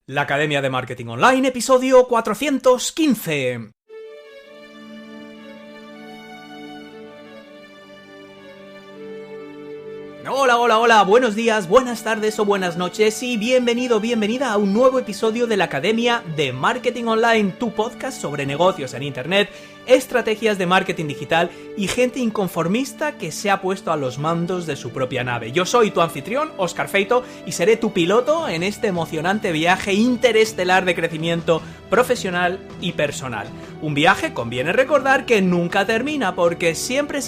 La Academia de Marketing Online, episodio 415. Hola, buenos días, buenas tardes o buenas noches y bienvenida a un nuevo episodio de la Academia de Marketing Online, tu podcast sobre negocios en Internet, estrategias de marketing digital y gente inconformista que se ha puesto a los mandos de su propia nave. Yo soy tu anfitrión, Óscar Feito, y seré tu piloto en este emocionante viaje interestelar de crecimiento profesional y personal. Un viaje, conviene recordar, que nunca termina porque siempre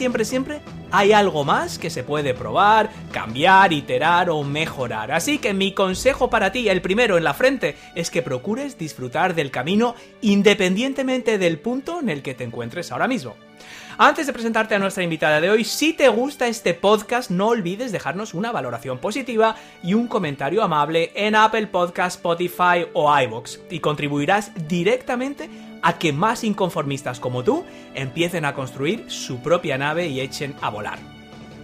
hay algo más que se puede probar, cambiar, iterar o mejorar. Así que mi consejo para ti, el primero en la frente, es que procures disfrutar del camino independientemente del punto en el que te encuentres ahora mismo. Antes de presentarte a nuestra invitada de hoy, si te gusta este podcast, no olvides dejarnos una valoración positiva y un comentario amable en Apple Podcast, Spotify o iVoox, y contribuirás directamente a que más inconformistas como tú empiecen a construir su propia nave y echen a volar.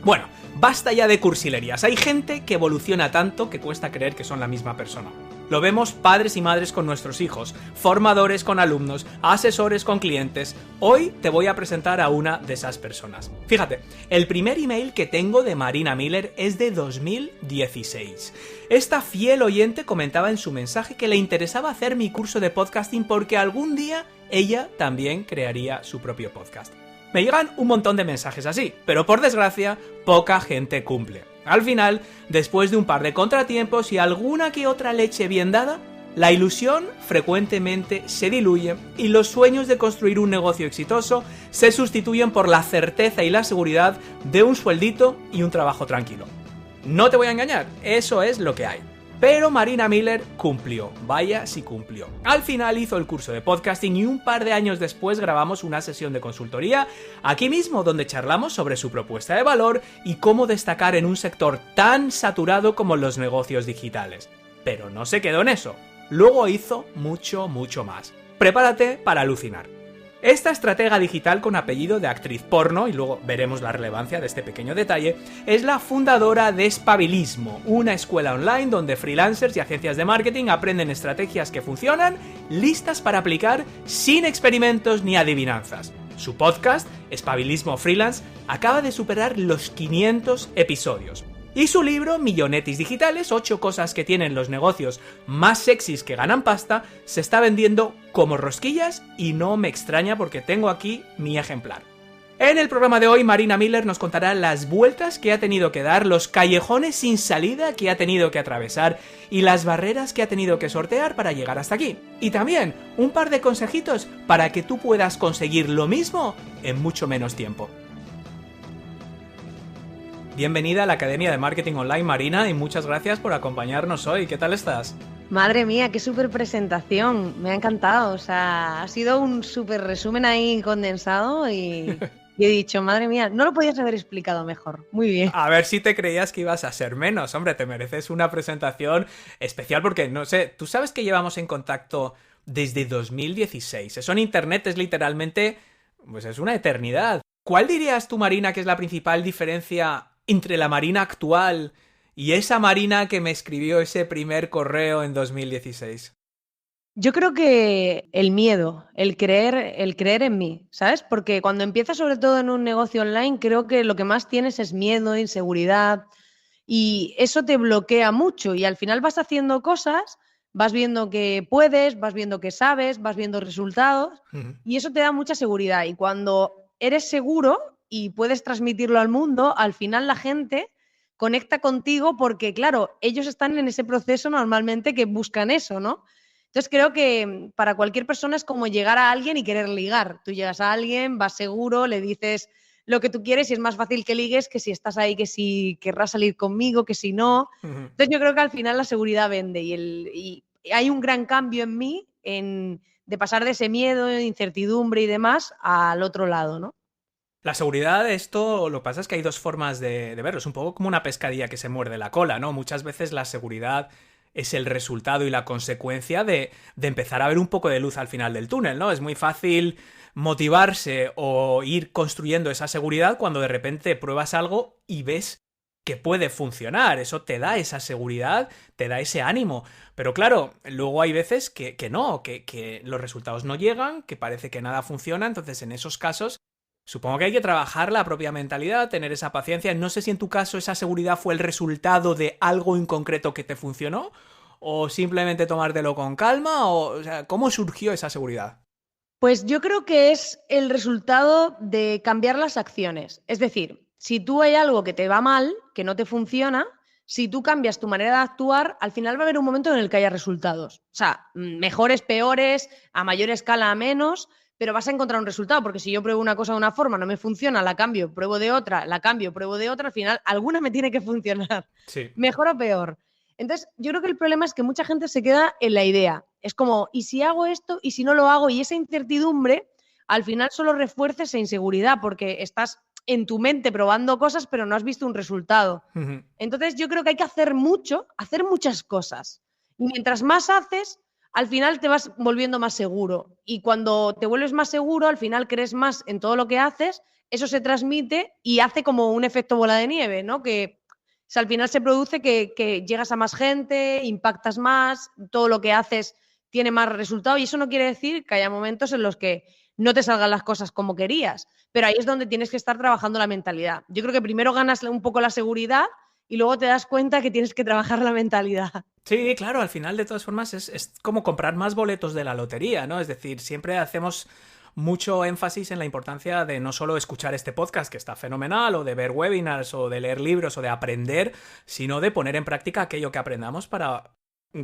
Bueno, basta ya de cursilerías. Hay gente que evoluciona tanto que cuesta creer que son la misma persona. Lo vemos padres y madres con nuestros hijos, formadores con alumnos, asesores con clientes. Hoy te voy a presentar a una de esas personas. Fíjate, el primer email que tengo de Marina Miller es de 2016. Esta fiel oyente comentaba en su mensaje que le interesaba hacer mi curso de podcasting porque algún día ella también crearía su propio podcast. Me llegan un montón de mensajes así, pero por desgracia, poca gente cumple. Al final, después de un par de contratiempos y alguna que otra leche bien dada, la ilusión frecuentemente se diluye y los sueños de construir un negocio exitoso se sustituyen por la certeza y la seguridad de un sueldito y un trabajo tranquilo. No te voy a engañar, eso es lo que hay. Pero Marina Miller cumplió, vaya si cumplió. Al final hizo el curso de podcasting y un par de años después grabamos una sesión de consultoría aquí mismo donde charlamos sobre su propuesta de valor y cómo destacar en un sector tan saturado como los negocios digitales. Pero no se quedó en eso, luego hizo mucho más. Prepárate para alucinar. Esta estratega digital con apellido de actriz porno, y luego veremos la relevancia de este pequeño detalle, es la fundadora de Espabilismo, una escuela online donde freelancers y agencias de marketing aprenden estrategias que funcionan, listas para aplicar, sin experimentos ni adivinanzas. Su podcast, Espabilismo Freelance, acaba de superar los 500 episodios. Y su libro, Millonetis Digitales, 8 cosas que tienen los negocios más sexys que ganan pasta, se está vendiendo como rosquillas y no me extraña porque tengo aquí mi ejemplar. En el programa de hoy, Marina Miller nos contará las vueltas que ha tenido que dar, los callejones sin salida que ha tenido que atravesar y las barreras que ha tenido que sortear para llegar hasta aquí. Y también un par de consejitos para que tú puedas conseguir lo mismo en mucho menos tiempo. Bienvenida a la Academia de Marketing Online, Marina, y muchas gracias por acompañarnos hoy. ¿Qué tal estás? Madre mía, qué súper presentación. Me ha encantado. O sea, ha sido un súper resumen ahí condensado y he dicho, madre mía, no lo podías haber explicado mejor. Muy bien. A ver si te creías que ibas a ser menos. Hombre, te mereces una presentación especial porque, no sé, tú sabes que llevamos en contacto desde 2016. Eso en Internet es literalmente, pues es una eternidad. ¿Cuál dirías tú, Marina, que es la principal diferencia entre la Marina actual y esa Marina que me escribió ese primer correo en 2016? Yo creo que el miedo, el creer en mí, ¿sabes? Porque cuando empiezas sobre todo en un negocio online, creo que lo que más tienes es miedo, inseguridad y eso te bloquea mucho y al final vas haciendo cosas, vas viendo que puedes, vas viendo que sabes, vas viendo resultados y eso te da mucha seguridad y cuando eres seguro y puedes transmitirlo al mundo, al final la gente conecta contigo porque, claro, ellos están en ese proceso normalmente que buscan eso, ¿no? Entonces creo que para cualquier persona es como llegar a alguien y querer ligar. Tú llegas a alguien, vas seguro, le dices lo que tú quieres y es más fácil que ligues que si estás ahí, que si querrás salir conmigo, que si no. Entonces yo creo que al final la seguridad vende y hay un gran cambio en mí de pasar de ese miedo, incertidumbre y demás al otro lado, ¿no? La seguridad, esto lo que pasa es que hay dos formas de verlo. Es un poco como una pescadilla que se muerde la cola, ¿no? Muchas veces la seguridad es el resultado y la consecuencia de empezar a ver un poco de luz al final del túnel, ¿no? Es muy fácil motivarse o ir construyendo esa seguridad cuando de repente pruebas algo y ves que puede funcionar, eso te da esa seguridad, te da ese ánimo. Pero claro, luego hay veces que no, que los resultados no llegan, que parece que nada funciona, entonces en esos casos supongo que hay que trabajar la propia mentalidad, tener esa paciencia. No sé si en tu caso esa seguridad fue el resultado de algo en concreto que te funcionó, o simplemente tomártelo con calma, o sea, ¿cómo surgió esa seguridad? Pues yo creo que es el resultado de cambiar las acciones. Es decir, si tú hay algo que te va mal, que no te funciona, si tú cambias tu manera de actuar, al final va a haber un momento en el que haya resultados. O sea, mejores, peores, a mayor escala, a menos, pero vas a encontrar un resultado, porque si yo pruebo una cosa de una forma, no me funciona, la cambio, pruebo de otra, la cambio, pruebo de otra, al final alguna me tiene que funcionar, Sí. mejor o peor. Entonces, yo creo que el problema es que mucha gente se queda en la idea. Es como, ¿y si hago esto? ¿Y si no lo hago? Y esa incertidumbre, al final solo refuerza esa inseguridad, porque estás en tu mente probando cosas, pero no has visto un resultado. Entonces, yo creo que hay que hacer mucho, hacer muchas cosas. Y mientras más haces, al final te vas volviendo más seguro. Y cuando te vuelves más seguro, al final crees más en todo lo que haces, eso se transmite y hace como un efecto bola de nieve, ¿no? Que sea, al final se produce que llegas a más gente, impactas más, todo lo que haces tiene más resultado, y eso no quiere decir que haya momentos en los que no te salgan las cosas como querías, pero ahí es donde tienes que estar trabajando la mentalidad. Yo creo que primero ganas un poco la seguridad y luego te das cuenta que tienes que trabajar la mentalidad. Sí, claro, al final de todas formas es como comprar más boletos de la lotería, ¿no? Es decir, siempre hacemos mucho énfasis en la importancia de no solo escuchar este podcast, que está fenomenal, o de ver webinars, o de leer libros, o de aprender, sino de poner en práctica aquello que aprendamos para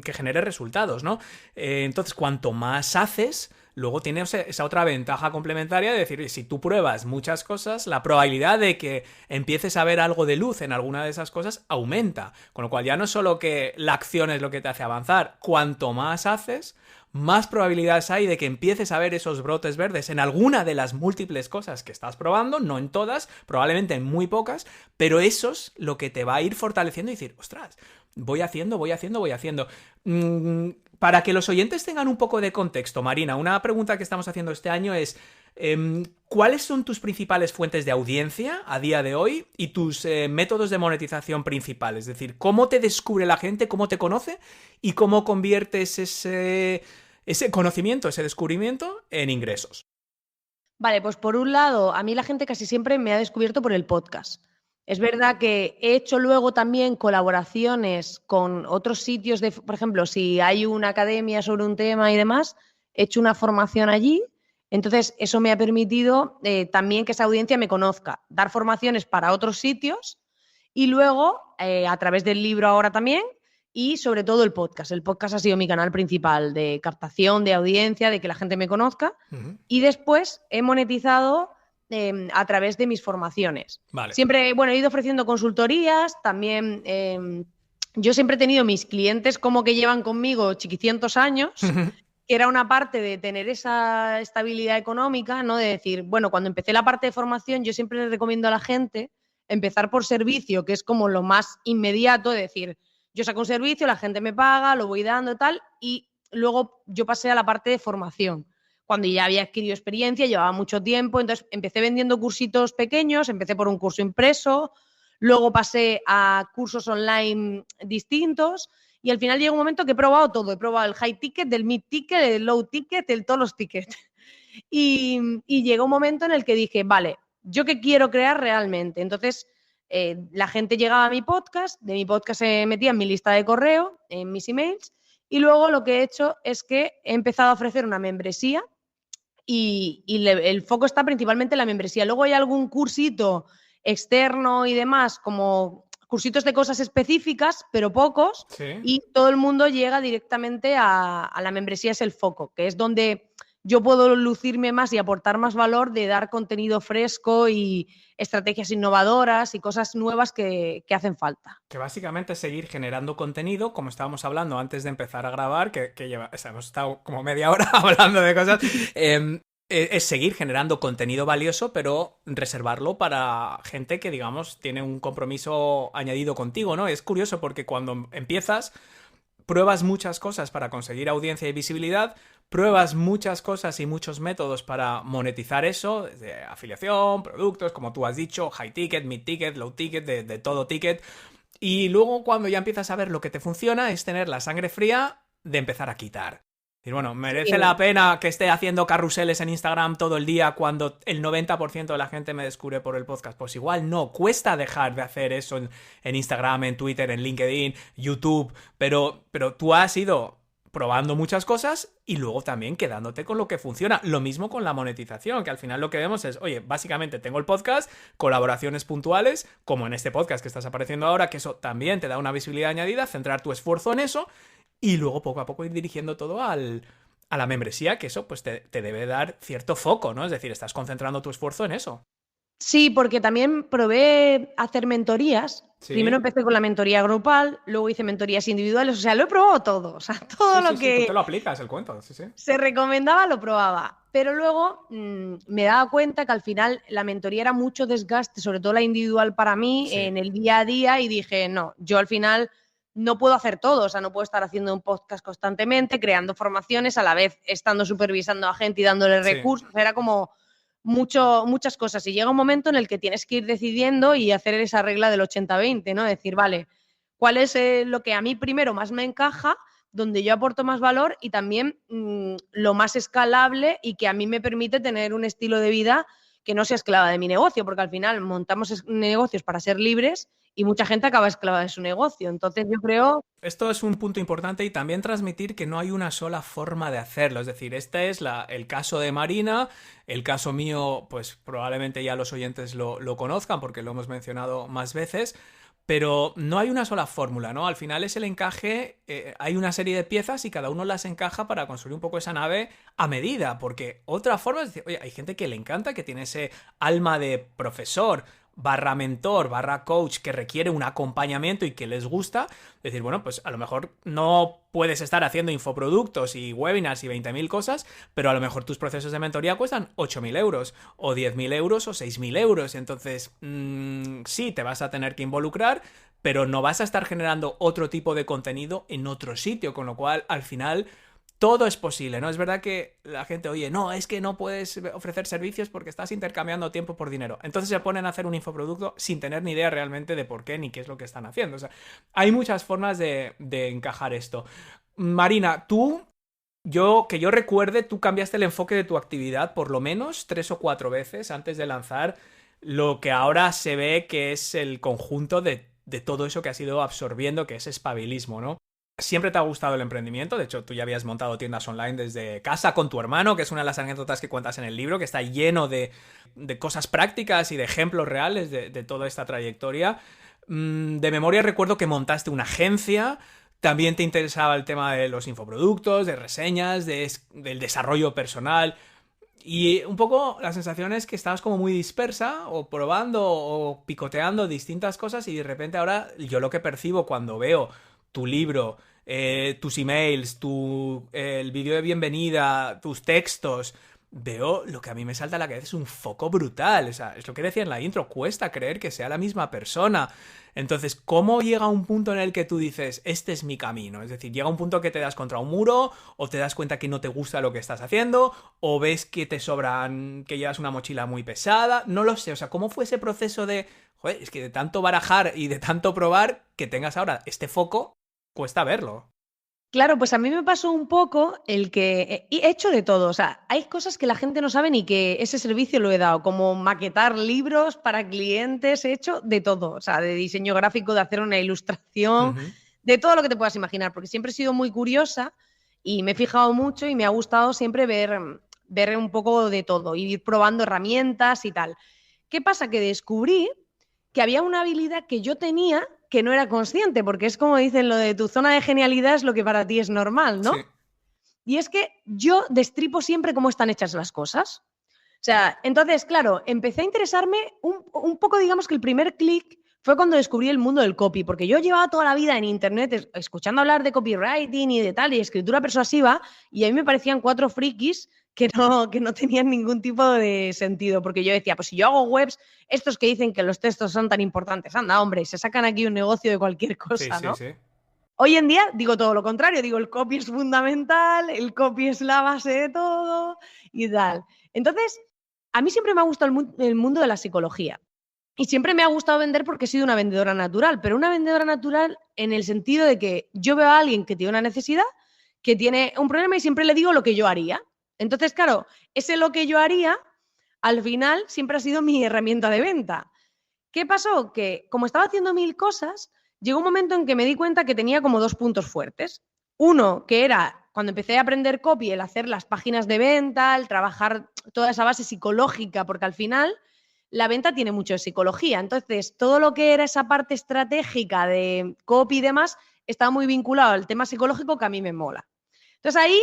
que genere resultados, ¿no? Entonces, cuanto más haces, luego tienes esa otra ventaja complementaria de decir, si tú pruebas muchas cosas, la probabilidad de que empieces a ver algo de luz en alguna de esas cosas aumenta. Con lo cual ya no es solo que la acción es lo que te hace avanzar, cuanto más haces, más probabilidades hay de que empieces a ver esos brotes verdes en alguna de las múltiples cosas que estás probando, no en todas, probablemente en muy pocas, pero eso es lo que te va a ir fortaleciendo y decir, ostras, voy haciendo. Para que los oyentes tengan un poco de contexto, Marina, una pregunta que estamos haciendo este año es ¿cuáles son tus principales fuentes de audiencia a día de hoy y tus métodos de monetización principales? Es decir, ¿cómo te descubre la gente, cómo te conoce y cómo conviertes ese conocimiento, ese descubrimiento en ingresos? Vale, pues por un lado, a mí la gente casi siempre me ha descubierto por el podcast. Es verdad que he hecho luego también colaboraciones con otros sitios, por ejemplo, si hay una academia sobre un tema y demás, he hecho una formación allí, entonces eso me ha permitido también que esa audiencia me conozca, dar formaciones para otros sitios y luego, a través del libro ahora también, y sobre todo el podcast. El podcast ha sido mi canal principal de captación, de audiencia, de que la gente me conozca. Y después he monetizado a través de mis formaciones. Vale. Siempre, bueno, he ido ofreciendo consultorías, también yo siempre he tenido mis clientes como que llevan conmigo chiquicientos años, que era una parte de tener esa estabilidad económica, ¿no? De decir, bueno, cuando empecé la parte de formación, yo siempre le recomiendo a la gente empezar por servicio, que es como lo más inmediato, de decir, yo saco un servicio, la gente me paga, lo voy dando tal, y luego yo pasé a la parte de formación. Cuando ya había adquirido experiencia, llevaba mucho tiempo, entonces empecé vendiendo cursitos pequeños, empecé por un curso impreso, luego pasé a cursos online distintos y al final llega un momento que he probado todo. He probado el high ticket, el mid ticket, el low ticket, todos los tickets. Y llegó un momento en el que dije, vale, ¿yo qué quiero crear realmente? Entonces, la gente llegaba a mi podcast, de mi podcast se metía en mi lista de correo, en mis emails, y luego lo que he hecho es que he empezado a ofrecer una membresía y el foco está principalmente en la membresía. Luego hay algún cursito externo y demás, como cursitos de cosas específicas, pero pocos, Sí. Y todo el mundo llega directamente a la membresía, es el foco, que es donde yo puedo lucirme más y aportar más valor de dar contenido fresco y estrategias innovadoras y cosas nuevas que hacen falta. Que básicamente es seguir generando contenido, como estábamos hablando antes de empezar a grabar, que hemos estado como media hora hablando de cosas, es seguir generando contenido valioso, pero reservarlo para gente que, digamos, tiene un compromiso añadido contigo, ¿no? Es curioso porque cuando empiezas, pruebas muchas cosas para conseguir audiencia y visibilidad, pruebas muchas cosas y muchos métodos para monetizar eso, desde afiliación, productos, como tú has dicho, high ticket, mid ticket, low ticket, de todo ticket. Y luego cuando ya empiezas a ver lo que te funciona es tener la sangre fría de empezar a quitar. Y bueno, ¿merece la pena que esté haciendo carruseles en Instagram todo el día cuando el 90% de la gente me descubre por el podcast? Pues igual no, cuesta dejar de hacer eso en Instagram, en Twitter, en LinkedIn, YouTube, pero tú has ido probando muchas cosas y luego también quedándote con lo que funciona. Lo mismo con la monetización, que al final lo que vemos es, oye, básicamente tengo el podcast, colaboraciones puntuales, como en este podcast que estás apareciendo ahora, que eso también te da una visibilidad añadida, centrar tu esfuerzo en eso y luego poco a poco ir dirigiendo todo a la membresía, que eso pues te debe dar cierto foco, ¿no? Es decir, estás concentrando tu esfuerzo en eso. Sí, porque también probé hacer mentorías. Sí. Primero empecé con la mentoría grupal, luego hice mentorías individuales, o sea, lo he probado todo. O sea, todo lo que tú te lo aplicas, el cuento, sí. se recomendaba lo probaba. Pero luego me daba cuenta que al final la mentoría era mucho desgaste, sobre todo la individual para mí, en el día a día, y dije, no, yo al final no puedo hacer todo, o sea, no puedo estar haciendo un podcast constantemente, creando formaciones, a la vez estando supervisando a gente y dándole recursos, era como muchas cosas, y llega un momento en el que tienes que ir decidiendo y hacer esa regla del 80-20, ¿no? Decir, vale, ¿cuál es lo que a mí primero más me encaja, donde yo aporto más valor y también lo más escalable y que a mí me permite tener un estilo de vida que no sea esclava de mi negocio? Porque al final montamos negocios para ser libres y mucha gente acaba esclava de su negocio. Entonces yo creo... Esto es un punto importante, y también transmitir que no hay una sola forma de hacerlo. Es decir, este es el caso de Marina, el caso mío, pues probablemente ya los oyentes lo conozcan porque lo hemos mencionado más veces, pero no hay una sola fórmula, ¿no? Al final es el encaje, hay una serie de piezas y cada uno las encaja para construir un poco esa nave a medida, porque otra forma es decir, oye, hay gente que le encanta, que tiene ese alma de profesor, barra mentor, barra coach, que requiere un acompañamiento y que les gusta, decir, bueno, pues a lo mejor no puedes estar haciendo infoproductos y webinars y 20.000 cosas, pero a lo mejor tus procesos de mentoría cuestan 8.000 euros, o 10.000 euros, o 6.000 euros, entonces sí, te vas a tener que involucrar, pero no vas a estar generando otro tipo de contenido en otro sitio, con lo cual, al final... todo es posible, ¿no? Es verdad que la gente, oye, no, es que no puedes ofrecer servicios porque estás intercambiando tiempo por dinero. Entonces se ponen a hacer un infoproducto sin tener ni idea realmente de por qué ni qué es lo que están haciendo. O sea, hay muchas formas de encajar esto. Marina, que yo recuerde, tú cambiaste el enfoque de tu actividad por lo menos 3 o 4 veces antes de lanzar lo que ahora se ve que es el conjunto de todo eso que has ido absorbiendo, que es espabilismo, ¿no? Siempre te ha gustado el emprendimiento, de hecho tú ya habías montado tiendas online desde casa con tu hermano, que es una de las anécdotas que cuentas en el libro, que está lleno de cosas prácticas y de ejemplos reales de toda esta trayectoria. De memoria recuerdo que montaste una agencia, también te interesaba el tema de los infoproductos, de reseñas, del desarrollo personal, y un poco la sensación es que estabas como muy dispersa o probando o picoteando distintas cosas, y de repente ahora yo lo que percibo cuando veo tu libro, tus emails, el vídeo de bienvenida, tus textos, veo lo que a mí me salta a la cabeza, es un foco brutal. O sea, es lo que decía en la intro, cuesta creer que sea la misma persona. Entonces, ¿cómo llega un punto en el que tú dices, este es mi camino? Es decir, llega un punto que te das contra un muro, o te das cuenta que no te gusta lo que estás haciendo, o ves que te sobran, que llevas una mochila muy pesada, no lo sé. O sea, ¿cómo fue ese proceso de, joder, es que de tanto barajar y de tanto probar, que tengas ahora este foco, cuesta verlo? Claro, pues a mí me pasó un poco el que he hecho de todo. O sea, hay cosas que la gente no sabe ni que ese servicio lo he dado, como maquetar libros para clientes, he hecho de todo. O sea, de diseño gráfico, de hacer una ilustración, de todo lo que te puedas imaginar, porque siempre he sido muy curiosa y me he fijado mucho y me ha gustado siempre ver un poco de todo, y ir probando herramientas y tal. ¿Qué pasa? Que descubrí que había una habilidad que yo tenía que no era consciente, porque es como dicen, lo de tu zona de genialidad es lo que para ti es normal, ¿no? Sí. Y es que yo destripo siempre cómo están hechas las cosas. O sea, entonces, claro, empecé a interesarme un poco, digamos que el primer clic fue cuando descubrí el mundo del copy, porque yo llevaba toda la vida en internet escuchando hablar de copywriting y de tal, y escritura persuasiva, y a mí me parecían 4 frikis que no tenían ningún tipo de sentido, porque yo decía, pues si yo hago webs, estos que dicen que los textos son tan importantes, anda, hombre, se sacan aquí un negocio de cualquier cosa, sí, ¿no? Sí, sí. Hoy en día digo todo lo contrario, digo el copy es fundamental, el copy es la base de todo y tal. Entonces, a mí siempre me ha gustado el mundo de la psicología y siempre me ha gustado vender porque he sido una vendedora natural, pero una vendedora natural en el sentido de que yo veo a alguien que tiene una necesidad, que tiene un problema y siempre le digo lo que yo haría. Entonces, claro, ese lo que yo haría, al final siempre ha sido mi herramienta de venta. ¿Qué pasó? Que como estaba haciendo 1000 cosas, llegó un momento en que me di cuenta que tenía como 2 puntos fuertes. Uno, que era cuando empecé a aprender copy, el hacer las páginas de venta, el trabajar toda esa base psicológica, porque al final la venta tiene mucho de psicología. Entonces, todo lo que era esa parte estratégica de copy y demás estaba muy vinculado al tema psicológico que a mí me mola. Entonces ahí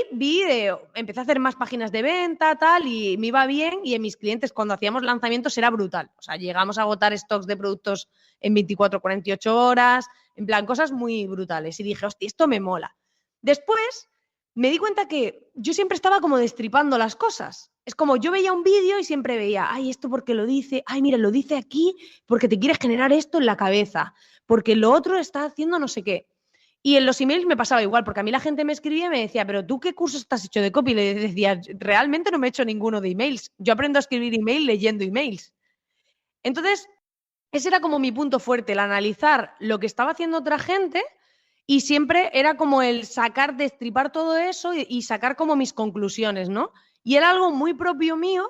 empecé a hacer más páginas de venta, tal, y me iba bien y en mis clientes cuando hacíamos lanzamientos era brutal. O sea, llegamos a agotar stocks de productos en 24, 48 horas, en plan, cosas muy brutales. Y dije, hostia, esto me mola. Después me di cuenta que yo siempre estaba como destripando las cosas. Es como yo veía un vídeo y siempre veía, ay, esto porque lo dice, ay, mira, lo dice aquí porque te quiere generar esto en la cabeza, porque lo otro está haciendo no sé qué. Y en los emails me pasaba igual, porque a mí la gente me escribía y me decía, pero ¿tú qué cursos estás hecho de copy? Y le decía, realmente no me he hecho ninguno de emails. Yo aprendo a escribir email leyendo emails. Entonces, ese era como mi punto fuerte, el analizar lo que estaba haciendo otra gente y siempre era como el sacar, destripar todo eso y sacar como mis conclusiones, ¿no? Y era algo muy propio mío.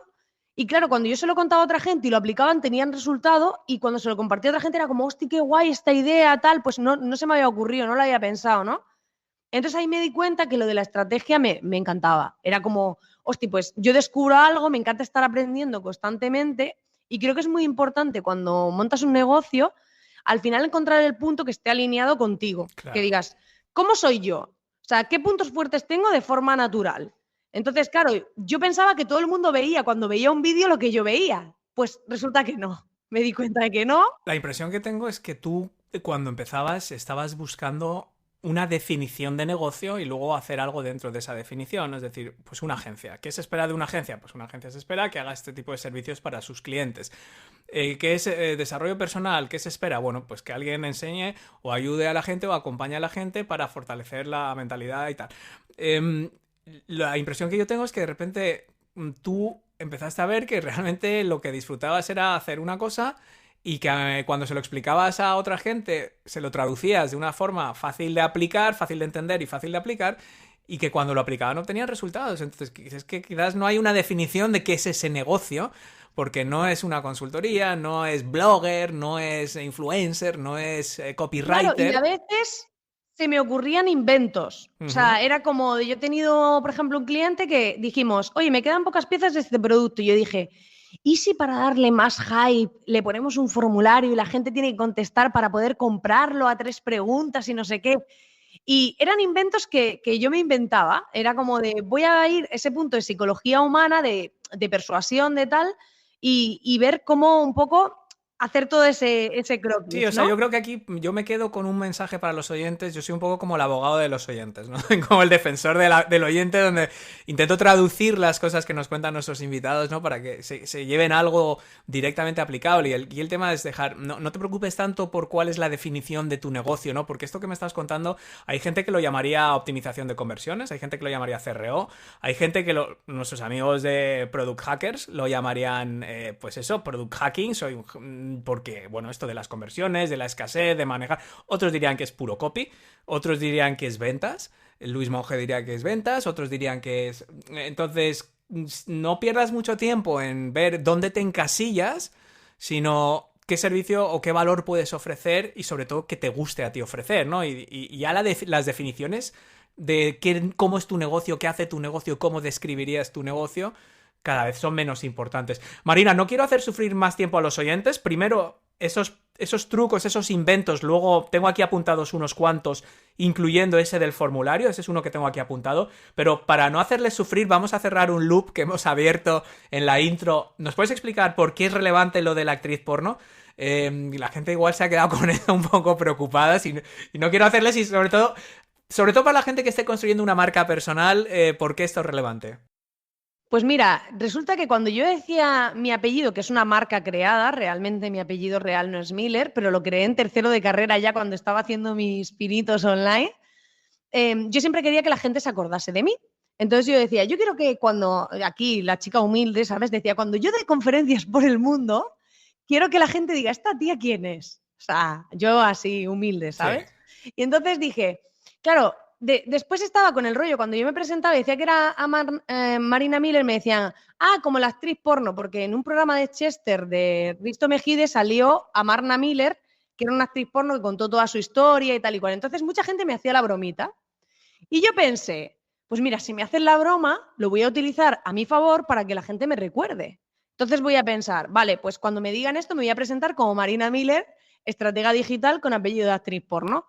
Y claro, cuando yo se lo contaba a otra gente y lo aplicaban, tenían resultado, y cuando se lo compartía a otra gente era como, hostia, qué guay esta idea, tal, pues no se me había ocurrido, no lo había pensado, ¿no? Entonces ahí me di cuenta que lo de la estrategia me encantaba. Era como, hostia, pues yo descubro algo, me encanta estar aprendiendo constantemente y creo que es muy importante cuando montas un negocio, al final encontrar el punto que esté alineado contigo. Claro. Que digas, ¿cómo soy yo? O sea, ¿qué puntos fuertes tengo de forma natural? Entonces, claro, yo pensaba que todo el mundo veía cuando veía un vídeo lo que yo veía. Pues resulta que no. Me di cuenta de que no. La impresión que tengo es que tú, cuando empezabas, estabas buscando una definición de negocio y luego hacer algo dentro de esa definición. Es decir, pues una agencia. ¿Qué se espera de una agencia? Pues una agencia se espera que haga este tipo de servicios para sus clientes. ¿Qué es desarrollo personal? ¿Qué se espera? Bueno, pues que alguien enseñe o ayude a la gente o acompañe a la gente para fortalecer la mentalidad y tal. La impresión que yo tengo es que de repente tú empezaste a ver que realmente lo que disfrutabas era hacer una cosa y que cuando se lo explicabas a otra gente se lo traducías de una forma fácil de aplicar, fácil de entender y fácil de aplicar, y que cuando lo aplicaban obtenían resultados. Entonces es que quizás no hay una definición de qué es ese negocio, porque no es una consultoría, no es blogger, no es influencer, no es copywriter. Claro, y a veces se me ocurrían inventos. O sea, era como, yo he tenido, por ejemplo, un cliente que dijimos, oye, me quedan pocas piezas de este producto. Y yo dije, ¿y si para darle más hype le ponemos un formulario y la gente tiene que contestar para poder comprarlo a 3 preguntas y no sé qué? Y eran inventos que yo me inventaba. Era como de, voy a ir a ese punto de psicología humana, de persuasión, de tal, y ver cómo un poco hacer todo ese croquis, sí, o sea, ¿no? yo creo que aquí yo me quedo con un mensaje para los oyentes. Yo soy un poco como el abogado de los oyentes, ¿no? Como el defensor del oyente, donde intento traducir las cosas que nos cuentan nuestros invitados, ¿no? Para que se lleven algo directamente aplicable. Y el tema es dejar, no te preocupes tanto por cuál es la definición de tu negocio, ¿no? Porque esto que me estás contando, hay gente que lo llamaría optimización de conversiones, hay gente que lo llamaría CRO, hay gente que nuestros amigos de Product Hackers lo llamarían, pues eso, Product Hacking, porque, bueno, esto de las conversiones, de la escasez, de manejar. Otros dirían que es puro copy, otros dirían que es ventas. Luis Monge diría que es ventas, otros dirían que es... Entonces, no pierdas mucho tiempo en ver dónde te encasillas, sino qué servicio o qué valor puedes ofrecer y sobre todo que te guste a ti ofrecer, ¿no? Y ya las definiciones de cómo es tu negocio, qué hace tu negocio, cómo describirías tu negocio, cada vez son menos importantes. Marina, no quiero hacer sufrir más tiempo a los oyentes. Primero, esos trucos, esos inventos, luego tengo aquí apuntados unos cuantos, incluyendo ese del formulario, ese es uno que tengo aquí apuntado, pero para no hacerles sufrir vamos a cerrar un loop que hemos abierto en la intro. ¿Nos puedes explicar por qué es relevante lo de la actriz porno? La gente igual se ha quedado con eso un poco preocupada y no quiero hacerles, y sobre todo para la gente que esté construyendo una marca personal, ¿por qué esto es relevante? Pues mira, resulta que cuando yo decía mi apellido, que es una marca creada, realmente mi apellido real no es Miller, pero lo creé en tercero de carrera ya cuando estaba haciendo mis pinitos online, yo siempre quería que la gente se acordase de mí. Entonces yo decía, yo quiero que cuando, aquí la chica humilde, ¿sabes? Decía, cuando yo dé conferencias por el mundo, quiero que la gente diga, ¿esta tía quién es? O sea, yo así humilde, Sí. ¿sabes? Y entonces dije, claro, después estaba con el rollo, cuando yo me presentaba y decía que era Marina Miller, me decían, como la actriz porno, porque en un programa de Chester de Risto Mejide salió a Marna Miller, que era una actriz porno que contó toda su historia y tal y cual. Entonces mucha gente me hacía la bromita. Y yo pensé, pues mira, si me hacen la broma, lo voy a utilizar a mi favor para que la gente me recuerde. Entonces voy a pensar, vale, pues cuando me digan esto me voy a presentar como Marina Miller, estratega digital con apellido de actriz porno.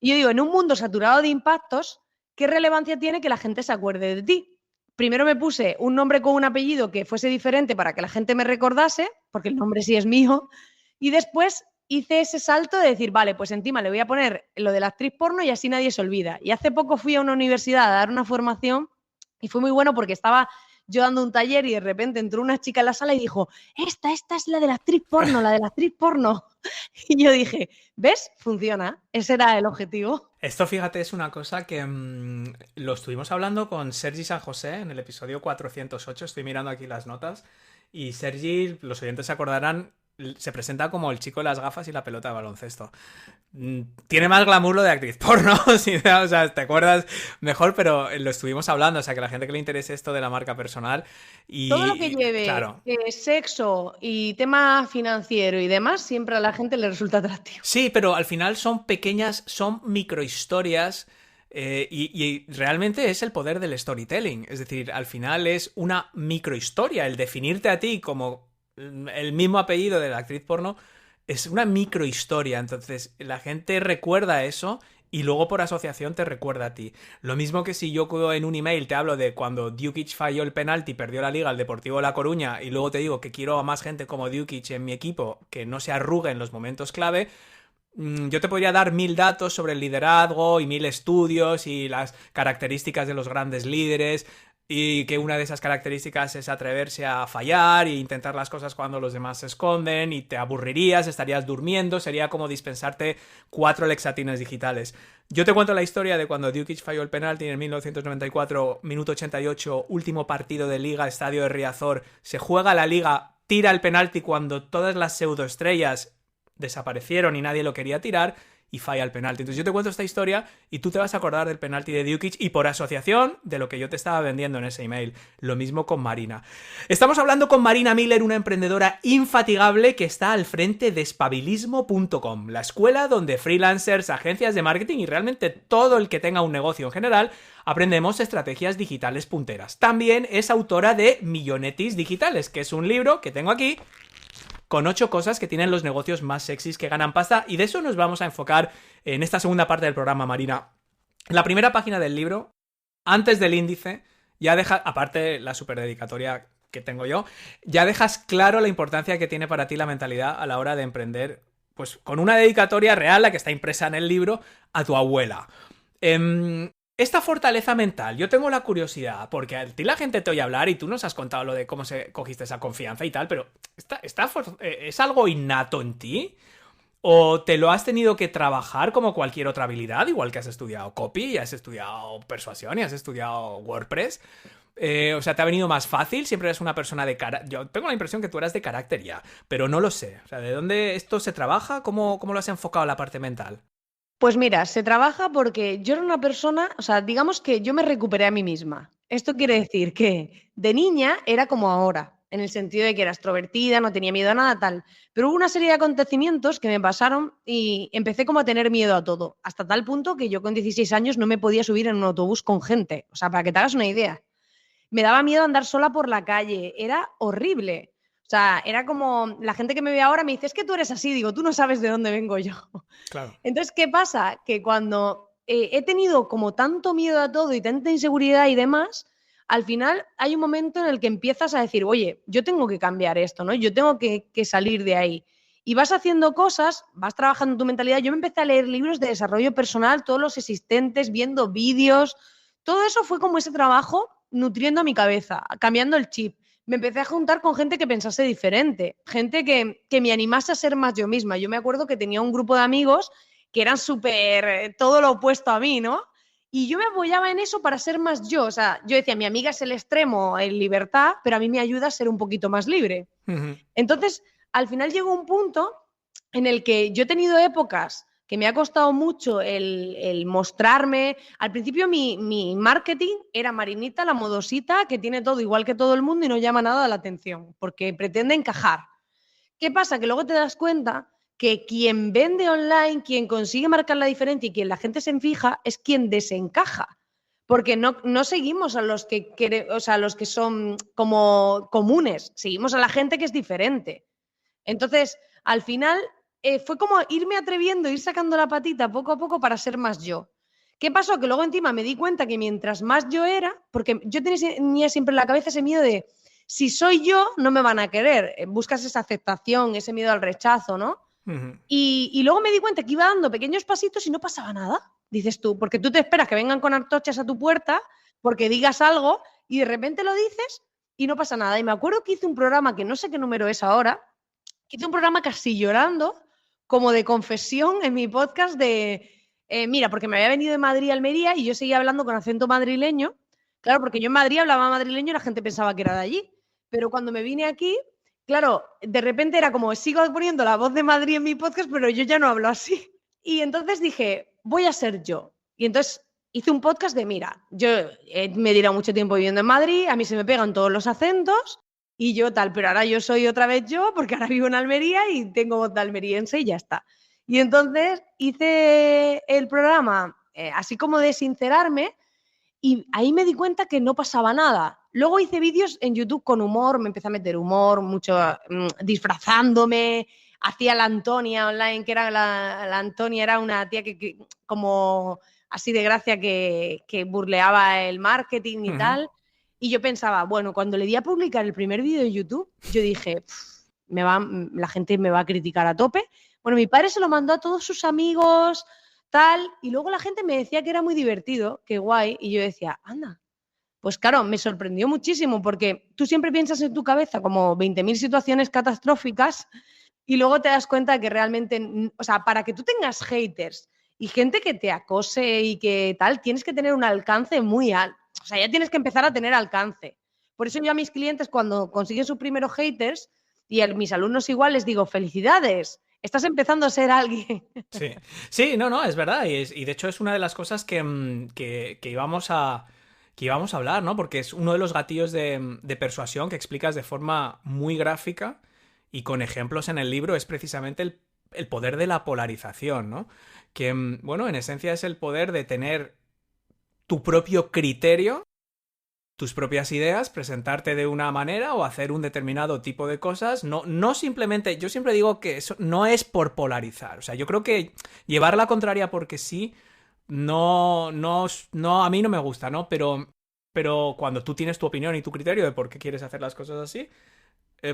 Y yo digo, en un mundo saturado de impactos, ¿qué relevancia tiene que la gente se acuerde de ti? Primero me puse un nombre con un apellido que fuese diferente para que la gente me recordase, porque el nombre sí es mío, y después hice ese salto de decir, vale, pues encima le voy a poner lo de la actriz porno y así nadie se olvida. Y hace poco fui a una universidad a dar una formación y fue muy bueno porque estaba yo dando un taller y de repente entró una chica en la sala y dijo, esta es la de la actriz porno, la de la actriz porno. Y yo dije, ¿ves? Funciona. Ese era el objetivo. Esto, fíjate, es una cosa que lo estuvimos hablando con Sergi San José en el episodio 408. Estoy mirando aquí las notas. Y Sergi, los oyentes se acordarán, se presenta como el chico de las gafas y la pelota de baloncesto. Tiene más glamour lo de actriz porno, ¿sí? O sea, te acuerdas mejor, pero lo estuvimos hablando, o sea, que la gente que le interese esto de la marca personal Todo lo que lleve claro. Sexo y tema financiero y demás, siempre a la gente le resulta atractivo. Sí, pero al final son pequeñas, son microhistorias. Y realmente es el poder del storytelling. Es decir, al final es una microhistoria. El definirte a ti como el mismo apellido de la actriz porno es una microhistoria. Entonces la gente recuerda eso y luego por asociación te recuerda a ti. Lo mismo que si yo en un email te hablo de cuando Djukic falló el penalti, perdió la liga al Deportivo La Coruña, y luego te digo que quiero a más gente como Djukic en mi equipo que no se arrugue en los momentos clave. Yo te podría dar 1000 datos sobre el liderazgo y 1000 estudios y las características de los grandes líderes, y que una de esas características es atreverse a fallar e intentar las cosas cuando los demás se esconden, y te aburrirías, estarías durmiendo, sería como dispensarte 4 lexatines digitales. Yo te cuento la historia de cuando Djukic falló el penalti en el 1994, minuto 88, último partido de liga, estadio de Riazor, se juega la liga, tira el penalti cuando todas las pseudoestrellas desaparecieron y nadie lo quería tirar, y falla el penalti. Entonces yo te cuento esta historia y tú te vas a acordar del penalti de Djukic y por asociación de lo que yo te estaba vendiendo en ese email. Lo mismo con Marina. Estamos hablando con Marina Miller, una emprendedora infatigable que está al frente de espabilismo.com, la escuela donde freelancers, agencias de marketing y realmente todo el que tenga un negocio en general aprendemos estrategias digitales punteras. También es autora de Millonetis Digitales, que es un libro que tengo aquí con 8 cosas que tienen los negocios más sexys que ganan pasta, y de eso nos vamos a enfocar en esta segunda parte del programa, Marina. La primera página del libro, antes del índice, ya deja, aparte la superdedicatoria que tengo yo, ya dejas claro la importancia que tiene para ti la mentalidad a la hora de emprender, pues con una dedicatoria real, la que está impresa en el libro, a tu abuela. Esta fortaleza mental, yo tengo la curiosidad, porque a ti la gente te oye hablar y tú nos has contado lo de cómo cogiste esa confianza y tal, pero ¿es algo innato en ti? ¿O te lo has tenido que trabajar como cualquier otra habilidad? Igual que has estudiado copy, y has estudiado persuasión y has estudiado WordPress. O sea, ¿te ha venido más fácil? Siempre eres una persona de carácter. Yo tengo la impresión que tú eras de carácter ya, pero no lo sé. O sea, ¿de dónde esto se trabaja? ¿Cómo lo has enfocado la parte mental? Pues mira, se trabaja porque yo era una persona, o sea, digamos que yo me recuperé a mí misma. Esto quiere decir que de niña era como ahora, en el sentido de que era extrovertida, no tenía miedo a nada, tal. Pero hubo una serie de acontecimientos que me pasaron y empecé como a tener miedo a todo, hasta tal punto que yo con 16 años no me podía subir en un autobús con gente. O sea, para que te hagas una idea. Me daba miedo andar sola por la calle, era horrible. O sea, era como la gente que me ve ahora me dice, es que tú eres así, digo, tú no sabes de dónde vengo yo. Claro. Entonces, ¿qué pasa? Que cuando he tenido como tanto miedo a todo y tanta inseguridad y demás, al final hay un momento en el que empiezas a decir, oye, yo tengo que cambiar esto, ¿no? Yo tengo que salir de ahí. Y vas haciendo cosas, vas trabajando en tu mentalidad. Yo me empecé a leer libros de desarrollo personal, todos los existentes, viendo vídeos. Todo eso fue como ese trabajo nutriendo a mi cabeza, cambiando el chip. Me empecé a juntar con gente que pensase diferente, gente que me animase a ser más yo misma. Yo me acuerdo que tenía un grupo de amigos que eran súper todo lo opuesto a mí, ¿no? Y yo me apoyaba en eso para ser más yo. O sea, yo decía, mi amiga es el extremo en libertad, pero a mí me ayuda a ser un poquito más libre. Entonces, al final llegó un punto en el que yo he tenido épocas que me ha costado mucho el mostrarme. Al principio mi marketing era Marinita, la modosita, que tiene todo igual que todo el mundo y no llama nada la atención, porque pretende encajar. ¿Qué pasa? Que luego te das cuenta que quien vende online, quien consigue marcar la diferencia y quien la gente se fija es quien desencaja. Porque no seguimos a los que a los que son como comunes, seguimos a la gente que es diferente. Entonces, al final, fue como irme atreviendo, ir sacando la patita poco a poco para ser más yo. ¿Qué pasó? Que luego encima me di cuenta que mientras más yo era, porque yo tenía siempre en la cabeza ese miedo de si soy yo, no me van a querer. Buscas esa aceptación, ese miedo al rechazo, ¿no? Y luego me di cuenta que iba dando pequeños pasitos y no pasaba nada, dices tú, porque tú te esperas que vengan con antorchas a tu puerta porque digas algo y de repente lo dices y no pasa nada. Y me acuerdo que hice un programa, que no sé qué número es ahora, que hice un programa casi llorando, como de confesión en mi podcast de, mira, porque me había venido de Madrid a Almería y yo seguía hablando con acento madrileño. Claro, porque yo en Madrid hablaba madrileño y la gente pensaba que era de allí. Pero cuando me vine aquí, claro, de repente era como, sigo poniendo la voz de Madrid en mi podcast, pero yo ya no hablo así. Y entonces dije, voy a ser yo. Y entonces hice un podcast de, mira, yo me he tirado mucho tiempo viviendo en Madrid, a mí se me pegan todos los acentos y yo tal, pero ahora yo soy otra vez yo porque ahora vivo en Almería y tengo voz de almeriense y ya está. Y entonces hice el programa así como de sincerarme y ahí me di cuenta que no pasaba nada. Luego hice vídeos en YouTube con humor, me empecé a meter humor, mucho disfrazándome, hacía la Antonia online, que era la Antonia era una tía que como así de gracia que burleaba el marketing y tal. Y yo pensaba, bueno, cuando le di a publicar el primer vídeo de YouTube, yo dije, la gente me va a criticar a tope. Bueno, mi padre se lo mandó a todos sus amigos, tal, y luego la gente me decía que era muy divertido, que guay, y yo decía, anda. Pues claro, me sorprendió muchísimo porque tú siempre piensas en tu cabeza como 20.000 situaciones catastróficas y luego te das cuenta que realmente, o sea, para que tú tengas haters y gente que te acose y que tal, tienes que tener un alcance muy alto. O sea, ya tienes que empezar a tener alcance. Por eso yo a mis clientes cuando consiguen sus primeros haters y a mis alumnos igual les digo, felicidades, estás empezando a ser alguien. Sí, sí, no, es verdad. Y de hecho es una de las cosas que íbamos a hablar, ¿no? Porque es uno de los gatillos de persuasión que explicas de forma muy gráfica y con ejemplos en el libro, es precisamente el poder de la polarización, ¿no? Que, bueno, en esencia es el poder de tener tu propio criterio, tus propias ideas, presentarte de una manera o hacer un determinado tipo de cosas. No simplemente, yo siempre digo que eso no es por polarizar. O sea, yo creo que llevar la contraria porque sí, no, a mí no me gusta, ¿no? Pero cuando tú tienes tu opinión y tu criterio de por qué quieres hacer las cosas así,